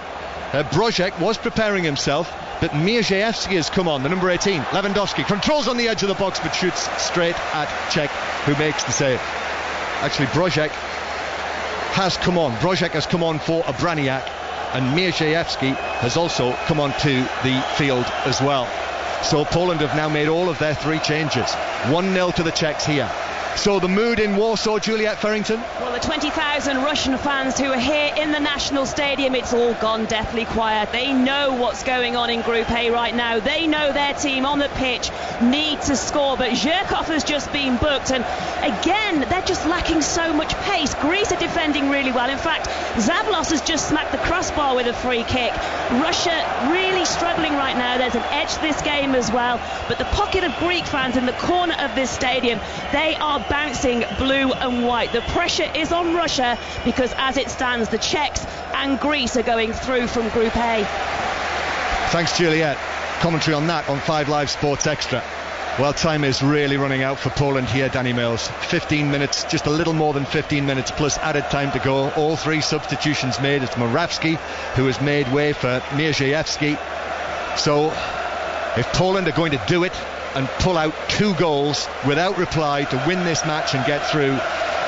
Brożek was preparing himself, but Mierzejewski has come on, the number 18. Lewandowski controls on the edge of the box but shoots straight at Cech, who makes the save. Actually, Brożek has come on. Brożek has come on for Obraniak, and Mierzejewski has also come onto the field as well. So Poland have now made all of their 3 changes. 1-0 to the Czechs here. So the mood in Warsaw, Juliet Ferrington? Well, the 20,000 Russian fans who are here in the National Stadium, it's all gone deathly quiet. They know what's going on in Group A right now. They know their team on the pitch need to score, but Zhirkov has just been booked, and again, they're just lacking so much pace. Greece are defending really well. In fact, Zablos has just smacked the crossbar with a free kick. Russia really struggling right now. There's an edge to this game as well, but the pocket of Greek fans in the corner of this stadium, they are bouncing blue and white. The pressure is on Russia because as it stands, the Czechs and Greece are going through from Group A. Thanks, Juliet. Commentary on that on 5 Live Sports Extra. Well, time is really running out for Poland here, Danny Mills. 15 minutes, just a little more than 15 minutes plus added time to go. All 3 substitutions made. It's Morawski who has made way for Mierzejewski. So If Poland are going to do it and pull out 2 goals without reply to win this match and get through,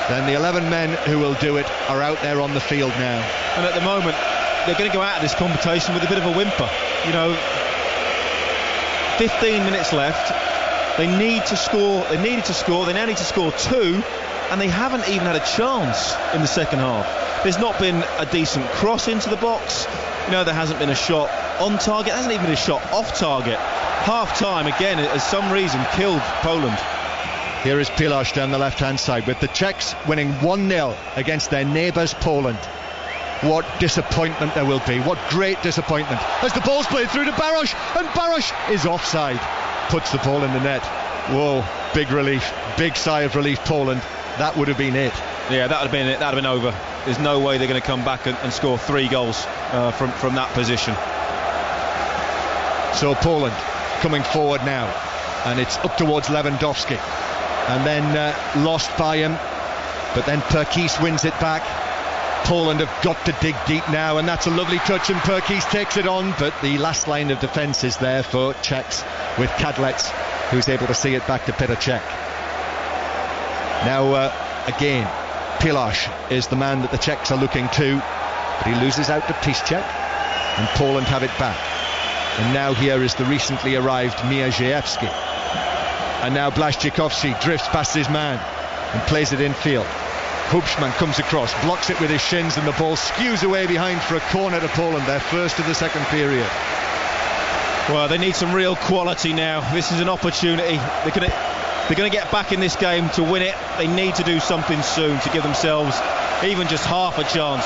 then the 11 men who will do it are out there on the field now. And at the moment, they're going to go out of this competition with a bit of a whimper. 15 minutes left. They need to score. They needed to score. They now need to score 2, and they haven't even had a chance in the second half. There's not been a decent cross into the box. There hasn't been a shot on target. There hasn't even been a shot off target. Half time again, as some reason, killed Poland. Here is Pilasz down the left-hand side with the Czechs winning 1-0 against their neighbours Poland. What disappointment there will be. What great disappointment as the ball's played through to Baroš, and Baroš is offside. Puts the ball in the net. Whoa, big relief, big sigh of relief, Poland. That would have been it. Yeah, that would have been it. That would have been over. There's no way they're going to come back and score 3 goals from that position. So Poland coming forward now, and it's up towards Lewandowski, and then lost by him, but then Perkis wins it back. Poland have got to dig deep now, and that's a lovely touch, and Perkis takes it on, but the last line of defence is there for Czechs with Kadlec, who's able to see it back to Petr Cech. Now again, Pilasz is the man that the Czechs are looking to, but he loses out to Piszczek, and Poland have it back. And now here is the recently arrived Mierzejewski, and now Błaszczykowski drifts past his man and plays it infield. Hubschmann comes across, blocks it with his shins, and the ball skews away behind for a corner to Poland, their first of the second period. Well, they need some real quality now. This is an opportunity. They're going to get back in this game to win it. They need to do something soon to give themselves even just half a chance.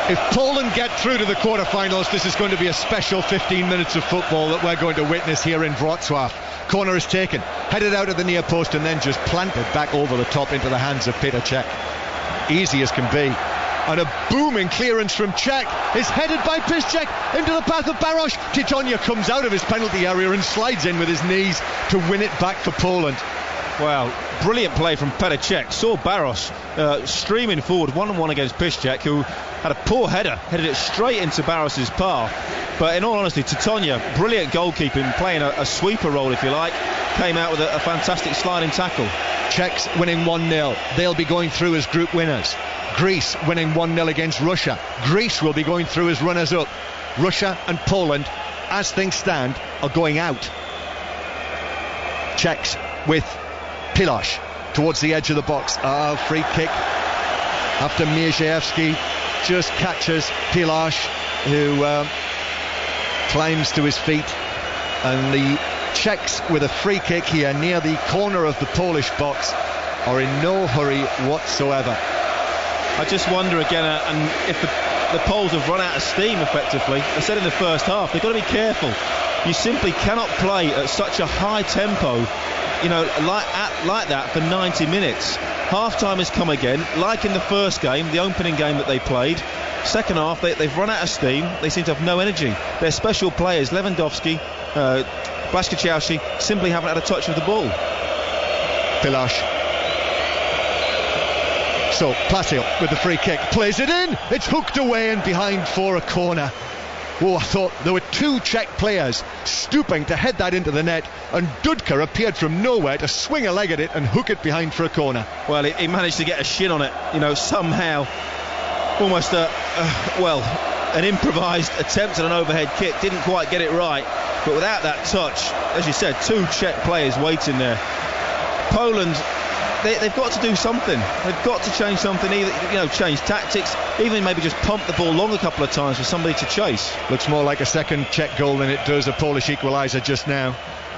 If Poland get through to the quarter-finals, this is going to be a special 15 minutes of football that we're going to witness here in Wrocław. Corner is taken, headed out of the near post, and then just planted back over the top into the hands of Petr Cech. Easy as can be. And a booming clearance from Cech is headed by Piszczek into the path of Baroš. Titonia comes out of his penalty area and slides in with his knees to win it back for Poland. Well, brilliant play from Petr Cech. Saw Baroš streaming forward 1-on-1 against Piszczek, who had a poor header, headed it straight into Baros's path. But in all honesty, Titonia, brilliant goalkeeping, playing a sweeper role if you like, came out with a fantastic sliding tackle. Czechs winning 1-0. They'll be going through as group winners. Greece winning 1-0 against Russia. Greece will be going through as runners-up. Russia and Poland, as things stand, are going out. Czechs with Pilasz towards the edge of the box. Free kick after Mierzejewski just catches Pilasz, who climbs to his feet, and the Czechs with a free kick here near the corner of the Polish box are in no hurry whatsoever. I just wonder again, and if the Poles have run out of steam effectively. I said in the first half, they've got to be careful. You simply cannot play at such a high tempo, like that for 90 minutes. Half-time has come again, like in the first game, the opening game that they played. Second half, they've run out of steam. They seem to have no energy. Their special players, Lewandowski, Błaszczykowski, simply haven't had a touch of the ball. Pilasz. So Plasil with the free kick plays it in. It's hooked away and behind for a corner. Oh, I thought there were 2 Czech players stooping to head that into the net, and Dudka appeared from nowhere to swing a leg at it and hook it behind for a corner. Well, he managed to get a shin on it, somehow. Almost an improvised attempt at an overhead kick. Didn't quite get it right, but without that touch, as you said, 2 Czech players waiting there. Poland, they've got to do something. They've got to change something, either change tactics, even maybe just pump the ball long a couple of times for somebody to chase. Looks more like a second Czech goal than it does a Polish equaliser just now.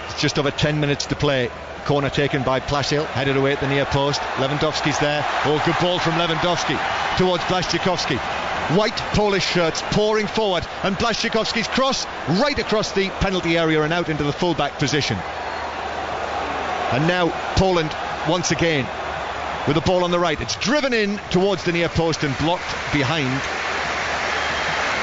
It's just over 10 minutes to play. Corner taken by Plasil, headed away at the near post. Lewandowski's there. Oh, good ball from Lewandowski towards Błaszczykowski. White Polish shirts pouring forward, and Błaszczykowski's cross right across the penalty area and out into the full-back position. And now Poland once again with the ball on the right. It's driven in towards the near post and blocked behind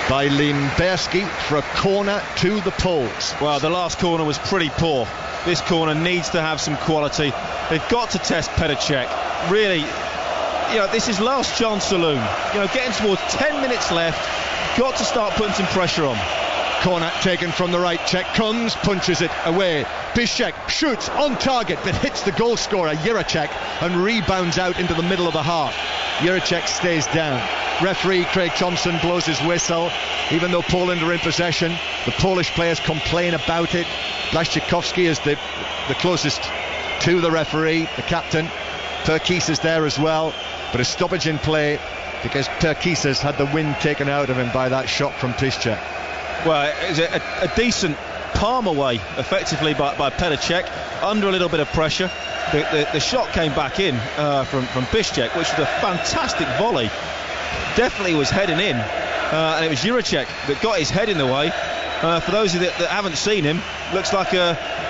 by Limberski for a corner to the Poles. Well, the last corner was pretty poor. This corner needs to have some quality. They've got to test Petr Cech. Really, this is last chance saloon. Getting towards 10 minutes left, got to start putting some pressure on. Corner taken from the right. Czech comes, punches it away. Piszczek shoots on target but hits the goal scorer Jiracek and rebounds out into the middle of the half. Jiracek stays down. Referee Craig Thompson blows his whistle. Even though Poland are in possession, the Polish players complain about it. Blaszczykowski is the closest to the referee, the captain. Perkis is there as well, but a stoppage in play because Perkis had the wind taken out of him by that shot from Piszczek. Well, it was a decent palm away effectively by Petr Cech, under a little bit of pressure. The shot came back in from Piszczek, which was a fantastic volley. Definitely was heading in, and it was Jiracek that got his head in the way. For those of you that haven't seen him, looks like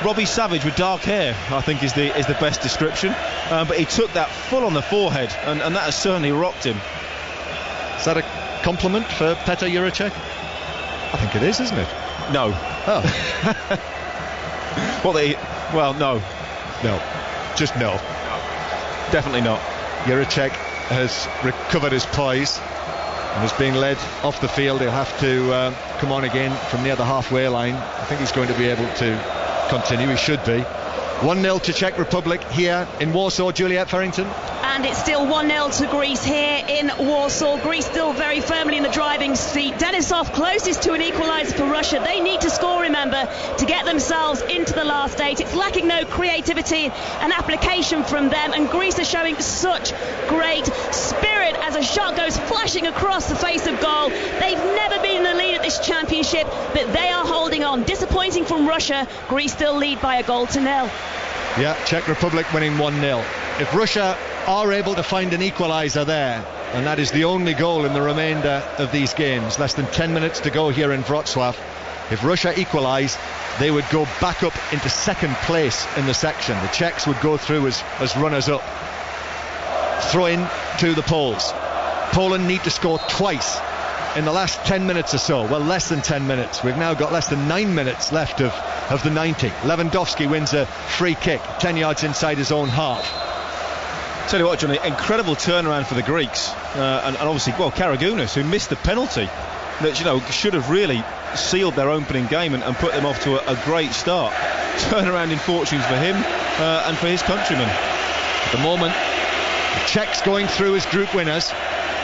Robbie Savage with dark hair, I think is the best description. But he took that full on the forehead, and that has certainly rocked him. Is that a compliment for Petr Jiracek? I think it is, isn't it? No. Oh. No. No. Just no. Definitely not. Jiracek has recovered his poise and is being led off the field. He'll have to come on again from near the halfway line. I think he's going to be able to continue. He should be. 1-0 to Czech Republic here in Warsaw. Juliet Farrington. And it's still 1-0 to Greece here in Warsaw. Greece still very firmly in the driving seat. Denisov closest to an equaliser for Russia. They need to score, remember, to get themselves into the last 8. It's lacking no creativity and application from them, and Greece are showing such great spirit as a shot goes flashing across the face of goal. They've never been in the lead at this championship, but they are holding on. Disappointing from Russia. Greece still lead by a goal to nil. Yeah, Czech Republic winning 1-0. If Russia are able to find an equaliser there, and that is the only goal in the remainder of these games, less than 10 minutes to go here in Wrocław, if Russia equalise, they would go back up into second place in the section. The Czechs would go through as runners-up. Throw in to the Poles. Poland need to score twice in the last 10 minutes or so. Well, less than 10 minutes. We've now got less than 9 minutes left of the 90. Lewandowski wins a free kick 10 yards inside his own half. Tell you what, Johnny, incredible turnaround for the Greeks, and obviously, Karagounis, who missed the penalty that should have really sealed their opening game and put them off to a great start. Turnaround in fortunes for him and for his countrymen. At the moment, the Czechs going through as group winners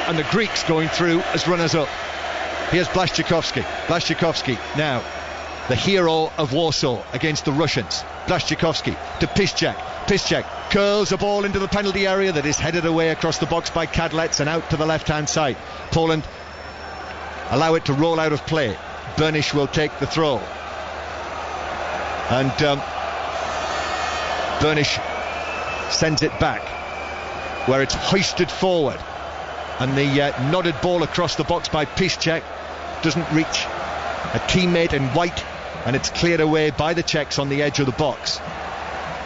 and the Greeks going through as runners-up. Here's Blaszczykowski. Blaszczykowski now the hero of Warsaw against the Russians. Blaszczykowski to Piszczek. Piszczek curls a ball into the penalty area that is headed away across the box by Kadlec and out to the left-hand side. Poland allow it to roll out of play. Bernish will take the throw. And Bernish sends it back, where it's hoisted forward. And the nodded ball across the box by Piszczek doesn't reach a teammate in white, and it's cleared away by the Czechs on the edge of the box.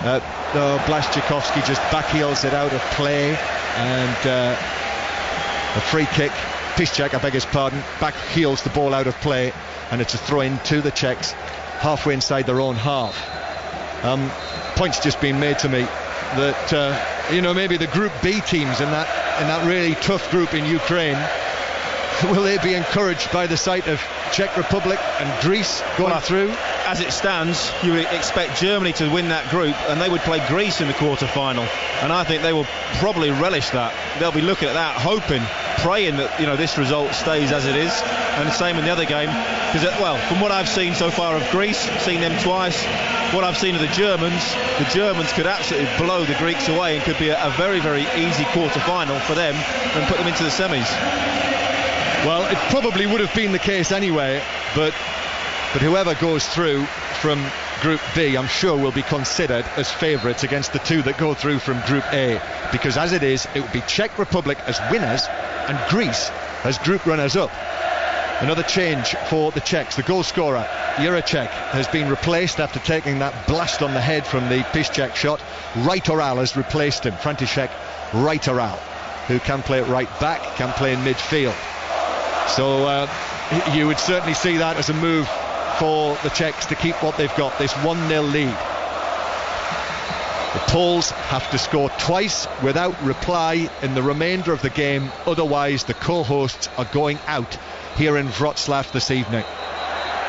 Blaszczykowski just backheels it out of play, and a free kick. Piszczek, I beg his pardon, backheels the ball out of play, and it's a throw-in to the Czechs halfway inside their own half. Points just been made to me that maybe the Group B teams in that really tough group in Ukraine, will they be encouraged by the sight of Czech Republic and Greece going through? As it stands, you would expect Germany to win that group, and they would play Greece in the quarter-final, and I think they will probably relish that. They'll be looking at that, hoping, praying that this result stays as it is, and the same in the other game, because from what I've seen so far of Greece, seen them twice, what I've seen of the Germans could absolutely blow the Greeks away and could be a very, very easy quarter-final for them and put them into the semis. Well, it probably would have been the case anyway, but whoever goes through from Group B, I'm sure, will be considered as favourites against the two that go through from Group A, because as it is, it would be Czech Republic as winners and Greece as group runners-up. Another change for the Czechs. The goal scorer, Jiracek, has been replaced after taking that blast on the head from the Piszczek shot. Right-Oral has replaced him. František Right-Oral, who can play at right back, can play in midfield. So you would certainly see that as a move for the Czechs to keep what they've got, this 1-0 lead. The Poles have to score twice without reply in the remainder of the game, otherwise the co-hosts are going out here in Wrocław this evening.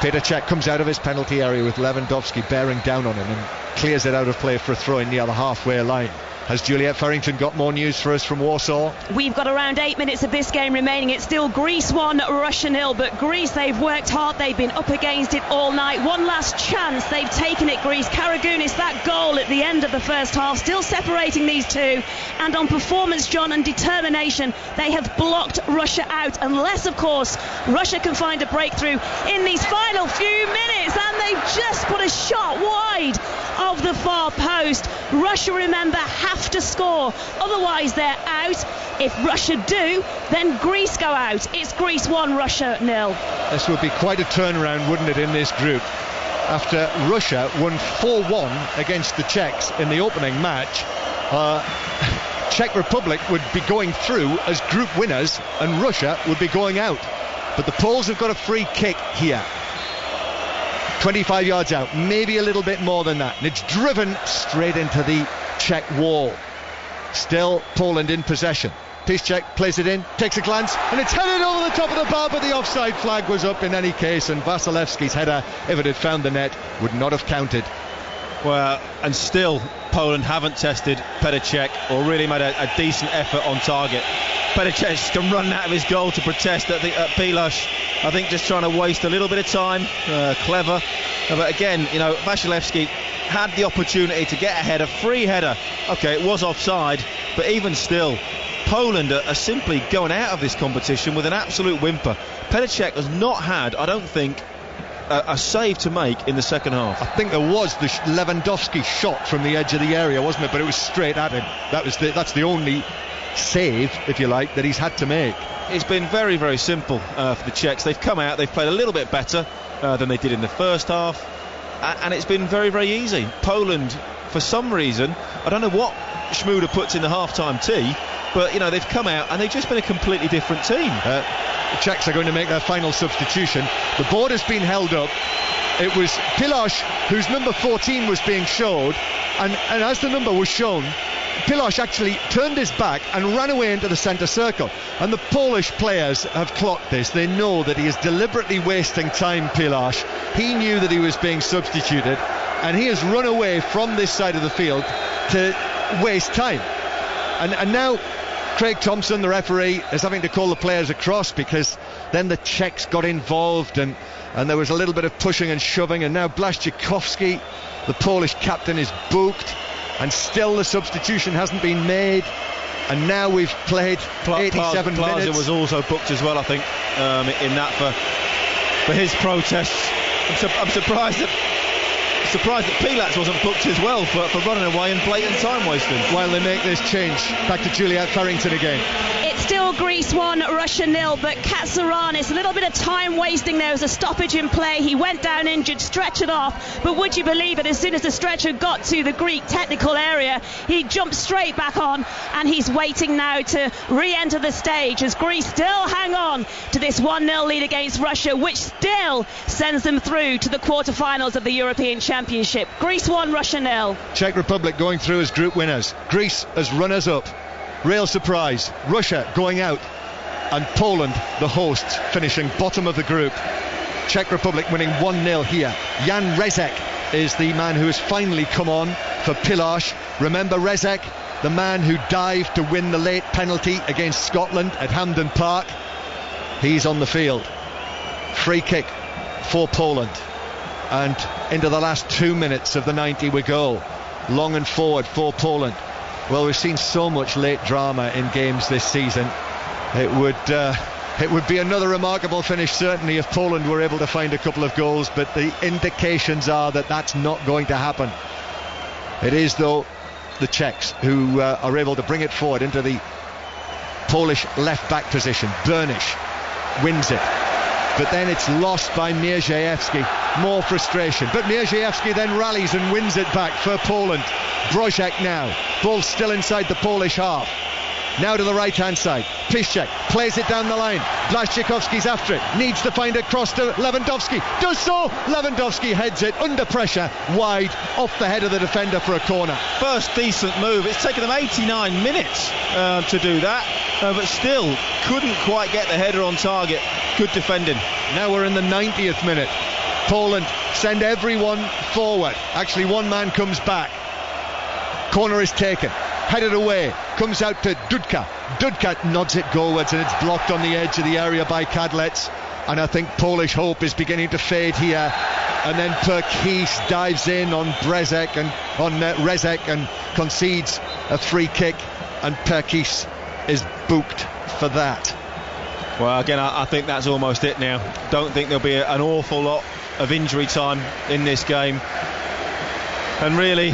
Petr Cech comes out of his penalty area with Lewandowski bearing down on him and clears it out of play for a throw in near the halfway line. Has Juliet Farrington got more news for us from Warsaw? We've got around 8 minutes of this game remaining. It's still Greece 1, Russia 0, but Greece, they've worked hard, they've been up against it all night. One last chance, they've taken it, Greece. Karagounis, that goal at the end of the first half, still separating these two. And on performance, John, and determination, they have blocked Russia out, unless, of course, Russia can find a breakthrough in these final few minutes. And they've just put a shot wide of the far post. Russia, remember, have to score, otherwise they're out. If Russia do, then Greece go out. It's Greece 1, Russia 0. This would be quite a turnaround, wouldn't it, in this group? After Russia won 4-1 against the Czechs in the opening match, Czech Republic would be going through as group winners and Russia would be going out. But the Poles have got a free kick here, 25 yards out, maybe a little bit more than that, and it's driven straight into the Czech wall. Still Poland in possession. Piszczek plays it in, takes a glance, and it's headed over the top of the bar, but the offside flag was up in any case, and Wasilewski's header, if it had found the net, would not have counted. Well, and still Poland haven't tested Petr Cech or really made a decent effort on target. Petr Cech can run out of his goal to protest at Pilash. I think just trying to waste a little bit of time. Clever. But again, you know, Wasilewski had the opportunity to get a header, free header. Okay, it was offside, but even still, Poland are simply going out of this competition with an absolute whimper. Petr Cech has not had, I don't think, a save to make in the second half. I think there was the Lewandowski shot from the edge of the area, wasn't it? But it was straight at him. That's the only save, if you like, that he's had to make. It's been very, very simple for the Czechs. They've come out, they've played a little bit better than they did in the first half, and it's been very, very easy. Poland, for some reason, I don't know what Schmuda puts in the half-time tea, but, you know, they've come out and they've just been a completely different team. The Czechs are going to make their final substitution. The board has been held up. It was Pilash whose number 14 was being showed, and as the number was shown, Pilash actually turned his back and ran away into the centre circle, and the Polish players have clocked this. They know that he is deliberately wasting time, Pilash. He knew that he was being substituted, and he has run away from this side of the field to waste time. And now Craig Thompson, the referee, is having to call the players across, because then the Czechs got involved and there was a little bit of pushing and shoving, and now Blaszczykowski, the Polish captain, is booked, and still the substitution hasn't been made, and now we've played 87 Plaza minutes. was also booked as well, I think, in that for his protests. I'm surprised that Pilac wasn't booked as well for running away and blatant time wasting. While they make this change, back to Juliet Farrington again. It's still Greece 1, Russia 0, but Katsaranis, a little bit of time wasting there. As a stoppage in play, he went down injured, stretchered off, but would you believe it, as soon as the stretcher got to the Greek technical area, he jumped straight back on, and he's waiting now to re-enter the stage as Greece still hang on to this 1-0 lead against Russia, which still sends them through to the quarter-finals of the European Championship. Greece 1, Russia 0. Czech Republic going through as group winners, Greece as runners-up. Real surprise, Russia going out, and Poland, the hosts, finishing bottom of the group. Czech Republic winning 1-0 here. Jan Rezek is the man who has finally come on for Pilash. Remember Rezek, the man who dived to win the late penalty against Scotland at Hampden Park? He's on the field. Free kick for Poland, and into the last 2 minutes of the 90 we go. Long and forward for Poland. Well, we've seen so much late drama in games this season. It would be another remarkable finish, certainly, if Poland were able to find a couple of goals, but the indications are that that's not going to happen. It is, though, the Czechs who are able to bring it forward into the Polish left-back position. Burnish wins it, but then it's lost by Mierzejewski. More frustration, but Mierzejewski then rallies and wins it back for Poland. Brożek now, ball still inside the Polish half. Now to the right hand side, Piszczek plays it down the line. Blaszczykowski's after it, needs to find a cross to Lewandowski, does so. Lewandowski heads it under pressure, wide off the head of the defender for a corner. First decent move. It's taken them 89 minutes to do that, but still couldn't quite get the header on target. Good defending. Now we're in the 90th minute. Poland send everyone forward. Actually, one man comes back. Corner is taken, headed away, comes out to Dudka. Dudka nods it goalwards, and it's blocked on the edge of the area by Kadlec. And I think Polish hope is beginning to fade here. And then Perkis dives in on Rezek and concedes a free kick, and Perkis is booked for that. Well, again, I think that's almost it now. Don't think there'll be an awful lot of injury time in this game. And really,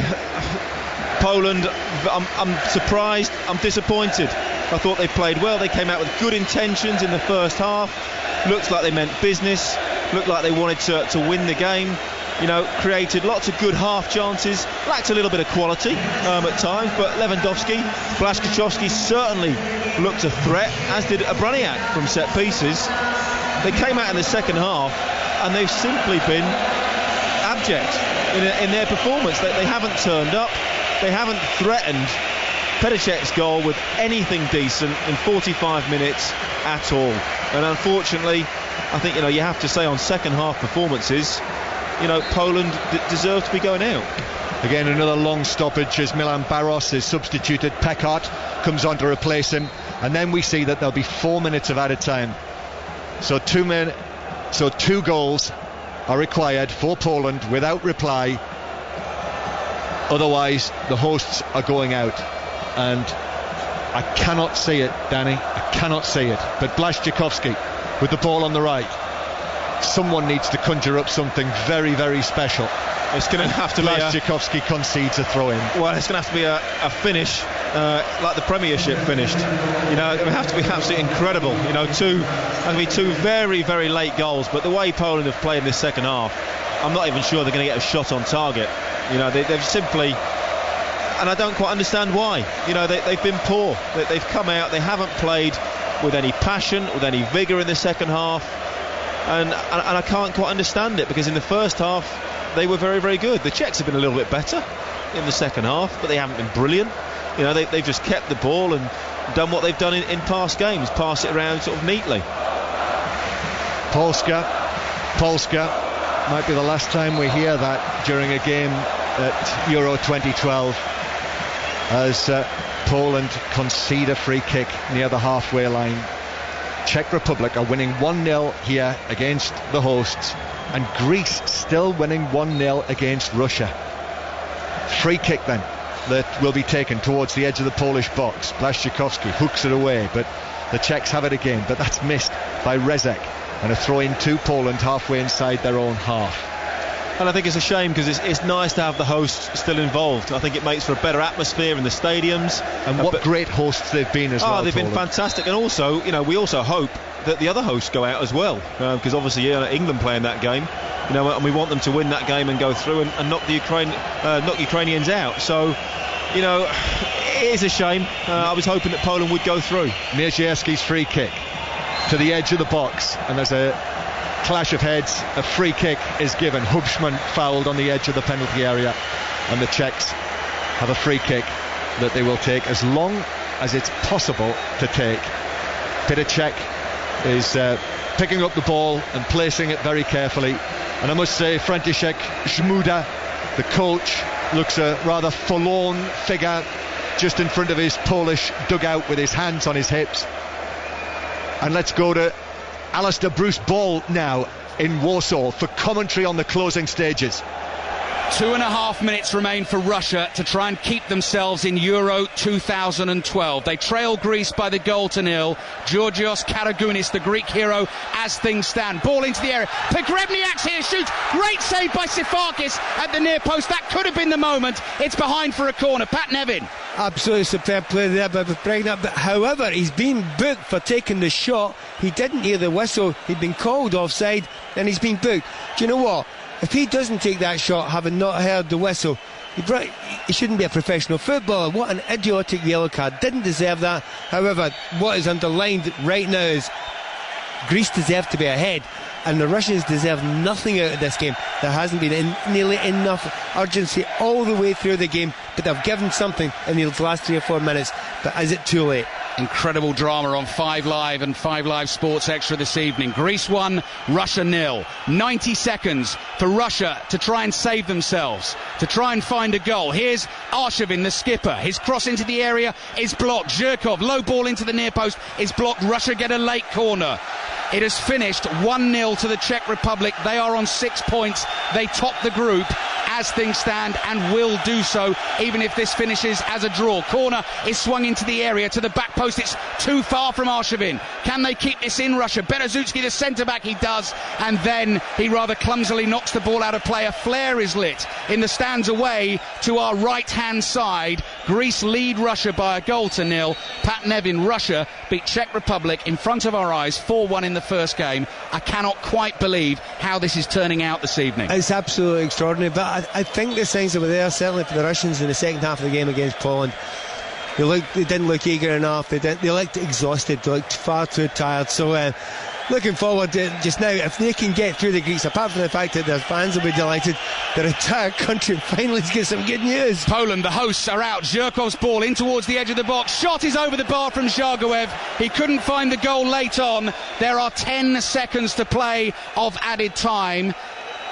Poland, I'm surprised, I'm disappointed. I thought they played well. They came out with good intentions in the first half. Looks like they meant business. Looked like they wanted to win the game. You know, created lots of good half chances. Lacked a little bit of quality at times, but Lewandowski, Blaszczykowski certainly looked a threat, as did Obraniak from set pieces. They came out in the second half and they've simply been abject in their performance. They haven't turned up. They haven't threatened Petacek's goal with anything decent in 45 minutes at all. And unfortunately, I think, you have to say on second half performances, Poland deserve to be going out. Again, another long stoppage as Milan Baros is substituted. Pekart comes on to replace him, and then we see that there'll be 4 minutes of added time. So 2 goals are required for Poland without reply. Otherwise, the hosts are going out. And I cannot see it, Danny. I cannot see it. But Blaszczykowski with the ball on the right. Someone needs to conjure up something very, very special. It's going to have to be Blaszczykowski concedes a throw-in. Well, it's going to have to be a finish like the Premiership finished. It would have to be absolutely incredible. Two very, very late goals. But the way Poland have played in this second half, I'm not even sure they're going to get a shot on target. They've simply... And I don't quite understand why. They've been poor. They've come out, they haven't played with any passion, with any vigour in the second half. And I can't quite understand it, because in the first half they were very, very good. The Czechs have been a little bit better in the second half, but they haven't been brilliant. They've just kept the ball and done what they've done in past games, pass it around sort of neatly. Polska might be the last time we hear that during a game at Euro 2012, as Poland concede a free kick near the halfway line. Czech Republic are winning 1-0 here against the hosts, and Greece still winning 1-0 against Russia. Free kick then that will be taken towards the edge of the Polish box. Blaszczykowski hooks it away, but the Czechs have it again, but that's missed by Rezek, and a throw in to Poland halfway inside their own half. And I think it's a shame, because it's nice to have the hosts still involved. I think it makes for a better atmosphere in the stadiums. And what great hosts they've been as well. They've been fantastic. And also, we also hope that the other hosts go out as well, because obviously England playing that game, and we want them to win that game and go through and knock the Ukrainians out. So, it is a shame. I was hoping that Poland would go through. Mierzejewski's free kick to the edge of the box, and there's a clash of heads. A free kick is given. Hubschman fouled on the edge of the penalty area, and the Czechs have a free kick that they will take as long as it's possible to take. Petacek is picking up the ball and placing it very carefully, and I must say František Žmuda, the coach, looks a rather forlorn figure just in front of his Polish dugout with his hands on his hips. And let's go to Alistair Bruce Ball now in Warsaw for commentary on the closing stages. 2.5 minutes remain for Russia to try and keep themselves in Euro 2012. They trail Greece by the goal to nil. Georgios Karagounis, the Greek hero, as things stand. Ball into the area. Pogrebniak's here, shoots. Great save by Sifakis at the near post. That could have been the moment. It's behind for a corner. Pat Nevin. Absolutely superb play there by Pogrebniak. But however, he's been booked for taking the shot. He didn't hear the whistle. He'd been called offside and he's been booked. Do you know what? If he doesn't take that shot, having not heard the whistle, he shouldn't be a professional footballer. What an idiotic yellow card. Didn't deserve that. However, what is underlined right now is Greece deserve to be ahead, and the Russians deserve nothing out of this game. There hasn't been nearly enough urgency all the way through the game, but they've given something in these last 3 or 4 minutes. But is it too late? Incredible drama on 5 Live and 5 Live Sports Extra this evening. Greece 1, Russia 0. 90 seconds for Russia to try and save themselves, to try and find a goal. Here's Arshavin, the skipper. His cross into the area is blocked. Zhirkov, low ball into the near post, is blocked. Russia get a late corner. It has finished 1-0 to the Czech Republic. They are on 6 points. They top the group as things stand and will do so, even if this finishes as a draw. Corner is swung into the area to the back post. It's too far from Arshavin. Can they keep this in, Russia? Berezutski, the centre-back, he does, and then he rather clumsily knocks the ball out of play. A flare is lit in the stands away to our right-hand side. Greece lead Russia by a goal to 0. Pat Nevin, Russia beat Czech Republic in front of our eyes 4-1 in the first game. I cannot quite believe how this is turning out this evening. It's absolutely extraordinary, but I think the signs that were there, certainly for the Russians in the second half of the game against Poland. They didn't look eager enough. They looked exhausted. They looked far too tired. So looking forward to just now, if they can get through the Greeks, apart from the fact that their fans will be delighted, their entire country finally get some good news. Poland, the hosts, are out. Zhirkov's ball in towards the edge of the box. Shot is over the bar from Zhargoev. He couldn't find the goal late on. There are 10 seconds to play of added time.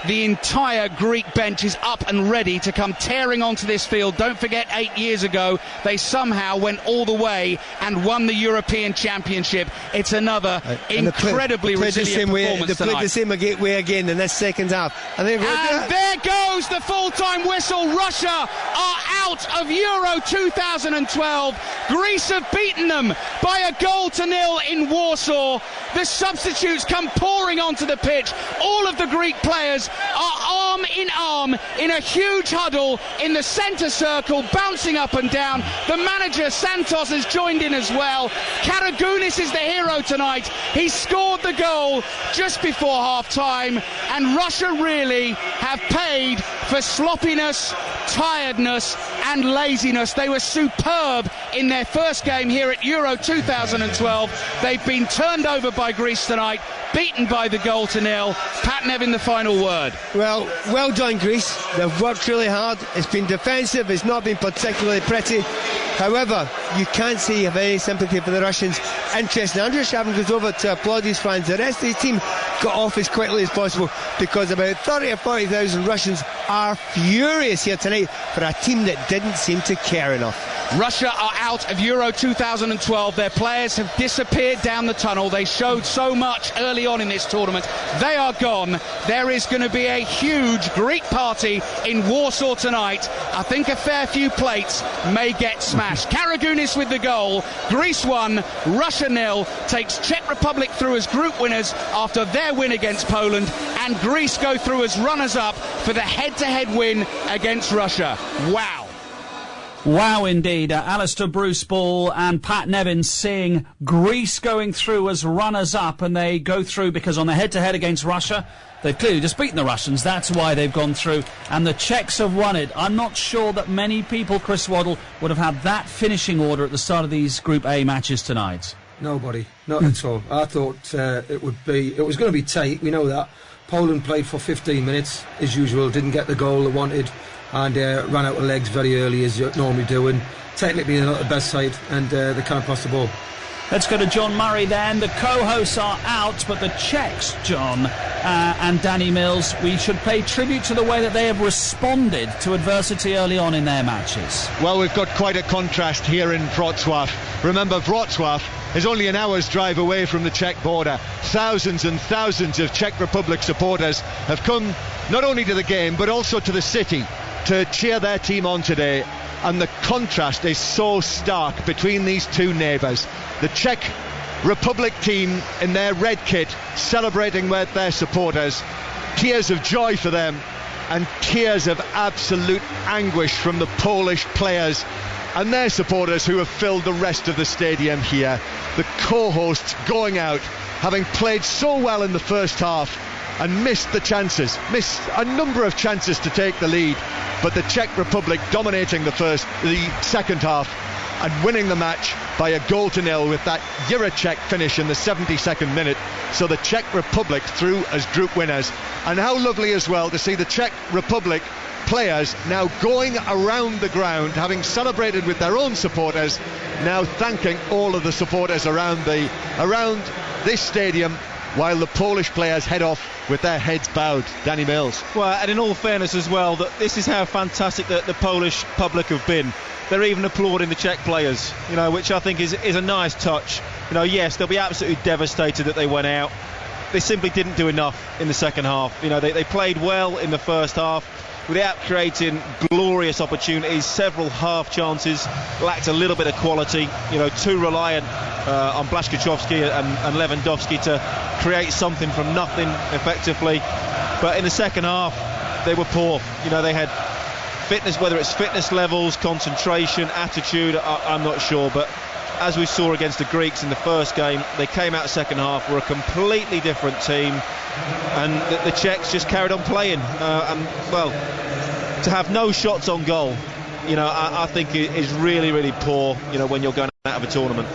The entire Greek bench is up and ready to come tearing onto this field. Don't forget, 8 years ago, they somehow went all the way and won the European Championship. It's another incredibly resilient performance tonight. They played the same way again in this second half. And there goes the full-time whistle. Russia are out of Euro 2012. Greece have beaten them by a goal to 0 in Warsaw. The substitutes come pouring onto the pitch. All of the Greek players are arm in arm in a huge huddle in the centre circle, bouncing up and down. The manager Santos has joined in as well. Karagounis is the hero tonight. He scored the goal just before half time, and Russia really have paid for sloppiness, tiredness and laziness. They were superb in their first game here at Euro 2012. They've been turned over by Greece tonight, beaten by the goal to 0. Pat Nevin, the final word. Well done, Greece. They've worked really hard. It's been defensive. It's not been particularly pretty. However, you can't say you have any sympathy for the Russians. Interesting. Andrew Shavin goes over to applaud his fans. The rest of his team got off as quickly as possible, because about 30 or 40,000 Russians are furious here tonight for a team that didn't seem to care enough. Russia are out of Euro 2012. Their players have disappeared down the tunnel. They showed so much early on in this tournament. They are gone. There is going to be a huge Greek party in Warsaw tonight. I think a fair few plates may get smashed. Karagounis with the goal. Greece 1, Russia 0. Takes Czech Republic through as group winners after their win against Poland, and Greece go through as runners-up for the head-to-head win against Russia. Wow. Wow, indeed. Alistair Bruce-Ball and Pat Nevin seeing Greece going through as runners-up, and they go through because on the head-to-head against Russia, they've clearly just beaten the Russians. That's why they've gone through, and the Czechs have won it. I'm not sure that many people, Chris Waddle, would have had that finishing order at the start of these Group A matches tonight. Nobody, not at all. I thought it was going to be tight. We know that. Poland played for 15 minutes as usual, didn't get the goal they wanted, and ran out of legs very early as you normally do, and technically they're not the best side, and they can't pass the ball. Let's go to John Murray then. The co-hosts are out, but the Czechs, John, and Danny Mills, we should pay tribute to the way that they have responded to adversity early on in their matches. Well, we've got quite a contrast here in Wrocław. Remember, Wrocław is only an hour's drive away from the Czech border. Thousands and thousands of Czech Republic supporters have come not only to the game but also to the city to cheer their team on today, and the contrast is so stark between these two neighbours. The Czech Republic team in their red kit celebrating with their supporters, tears of joy for them and tears of absolute anguish from the Polish players and their supporters who have filled the rest of the stadium here. The co-hosts going out having played so well in the first half and missed a number of chances to take the lead, but the Czech Republic dominating the second half and winning the match by a goal to 0 with that Juracek finish in the 72nd minute. So the Czech Republic through as group winners. And how lovely as well to see the Czech Republic players now going around the ground, having celebrated with their own supporters, now thanking all of the supporters around this stadium, while the Polish players head off with their heads bowed. Danny Mills. Well, and in all fairness as well, that this is how fantastic the Polish public have been. They're even applauding the Czech players, which I think is a nice touch. Yes, they'll be absolutely devastated that they went out. They simply didn't do enough in the second half. They played well in the first half without creating glorious opportunities. Several half chances, lacked a little bit of quality. Too reliant on Blaszczykowski and Lewandowski to create something from nothing effectively. But in the second half, they were poor. They had fitness, whether it's fitness levels, concentration, attitude, I'm not sure. But as we saw against the Greeks in the first game, they came out second half, were a completely different team, and the Czechs just carried on playing. To have no shots on goal, I think is really, really poor, when you're going out of a tournament.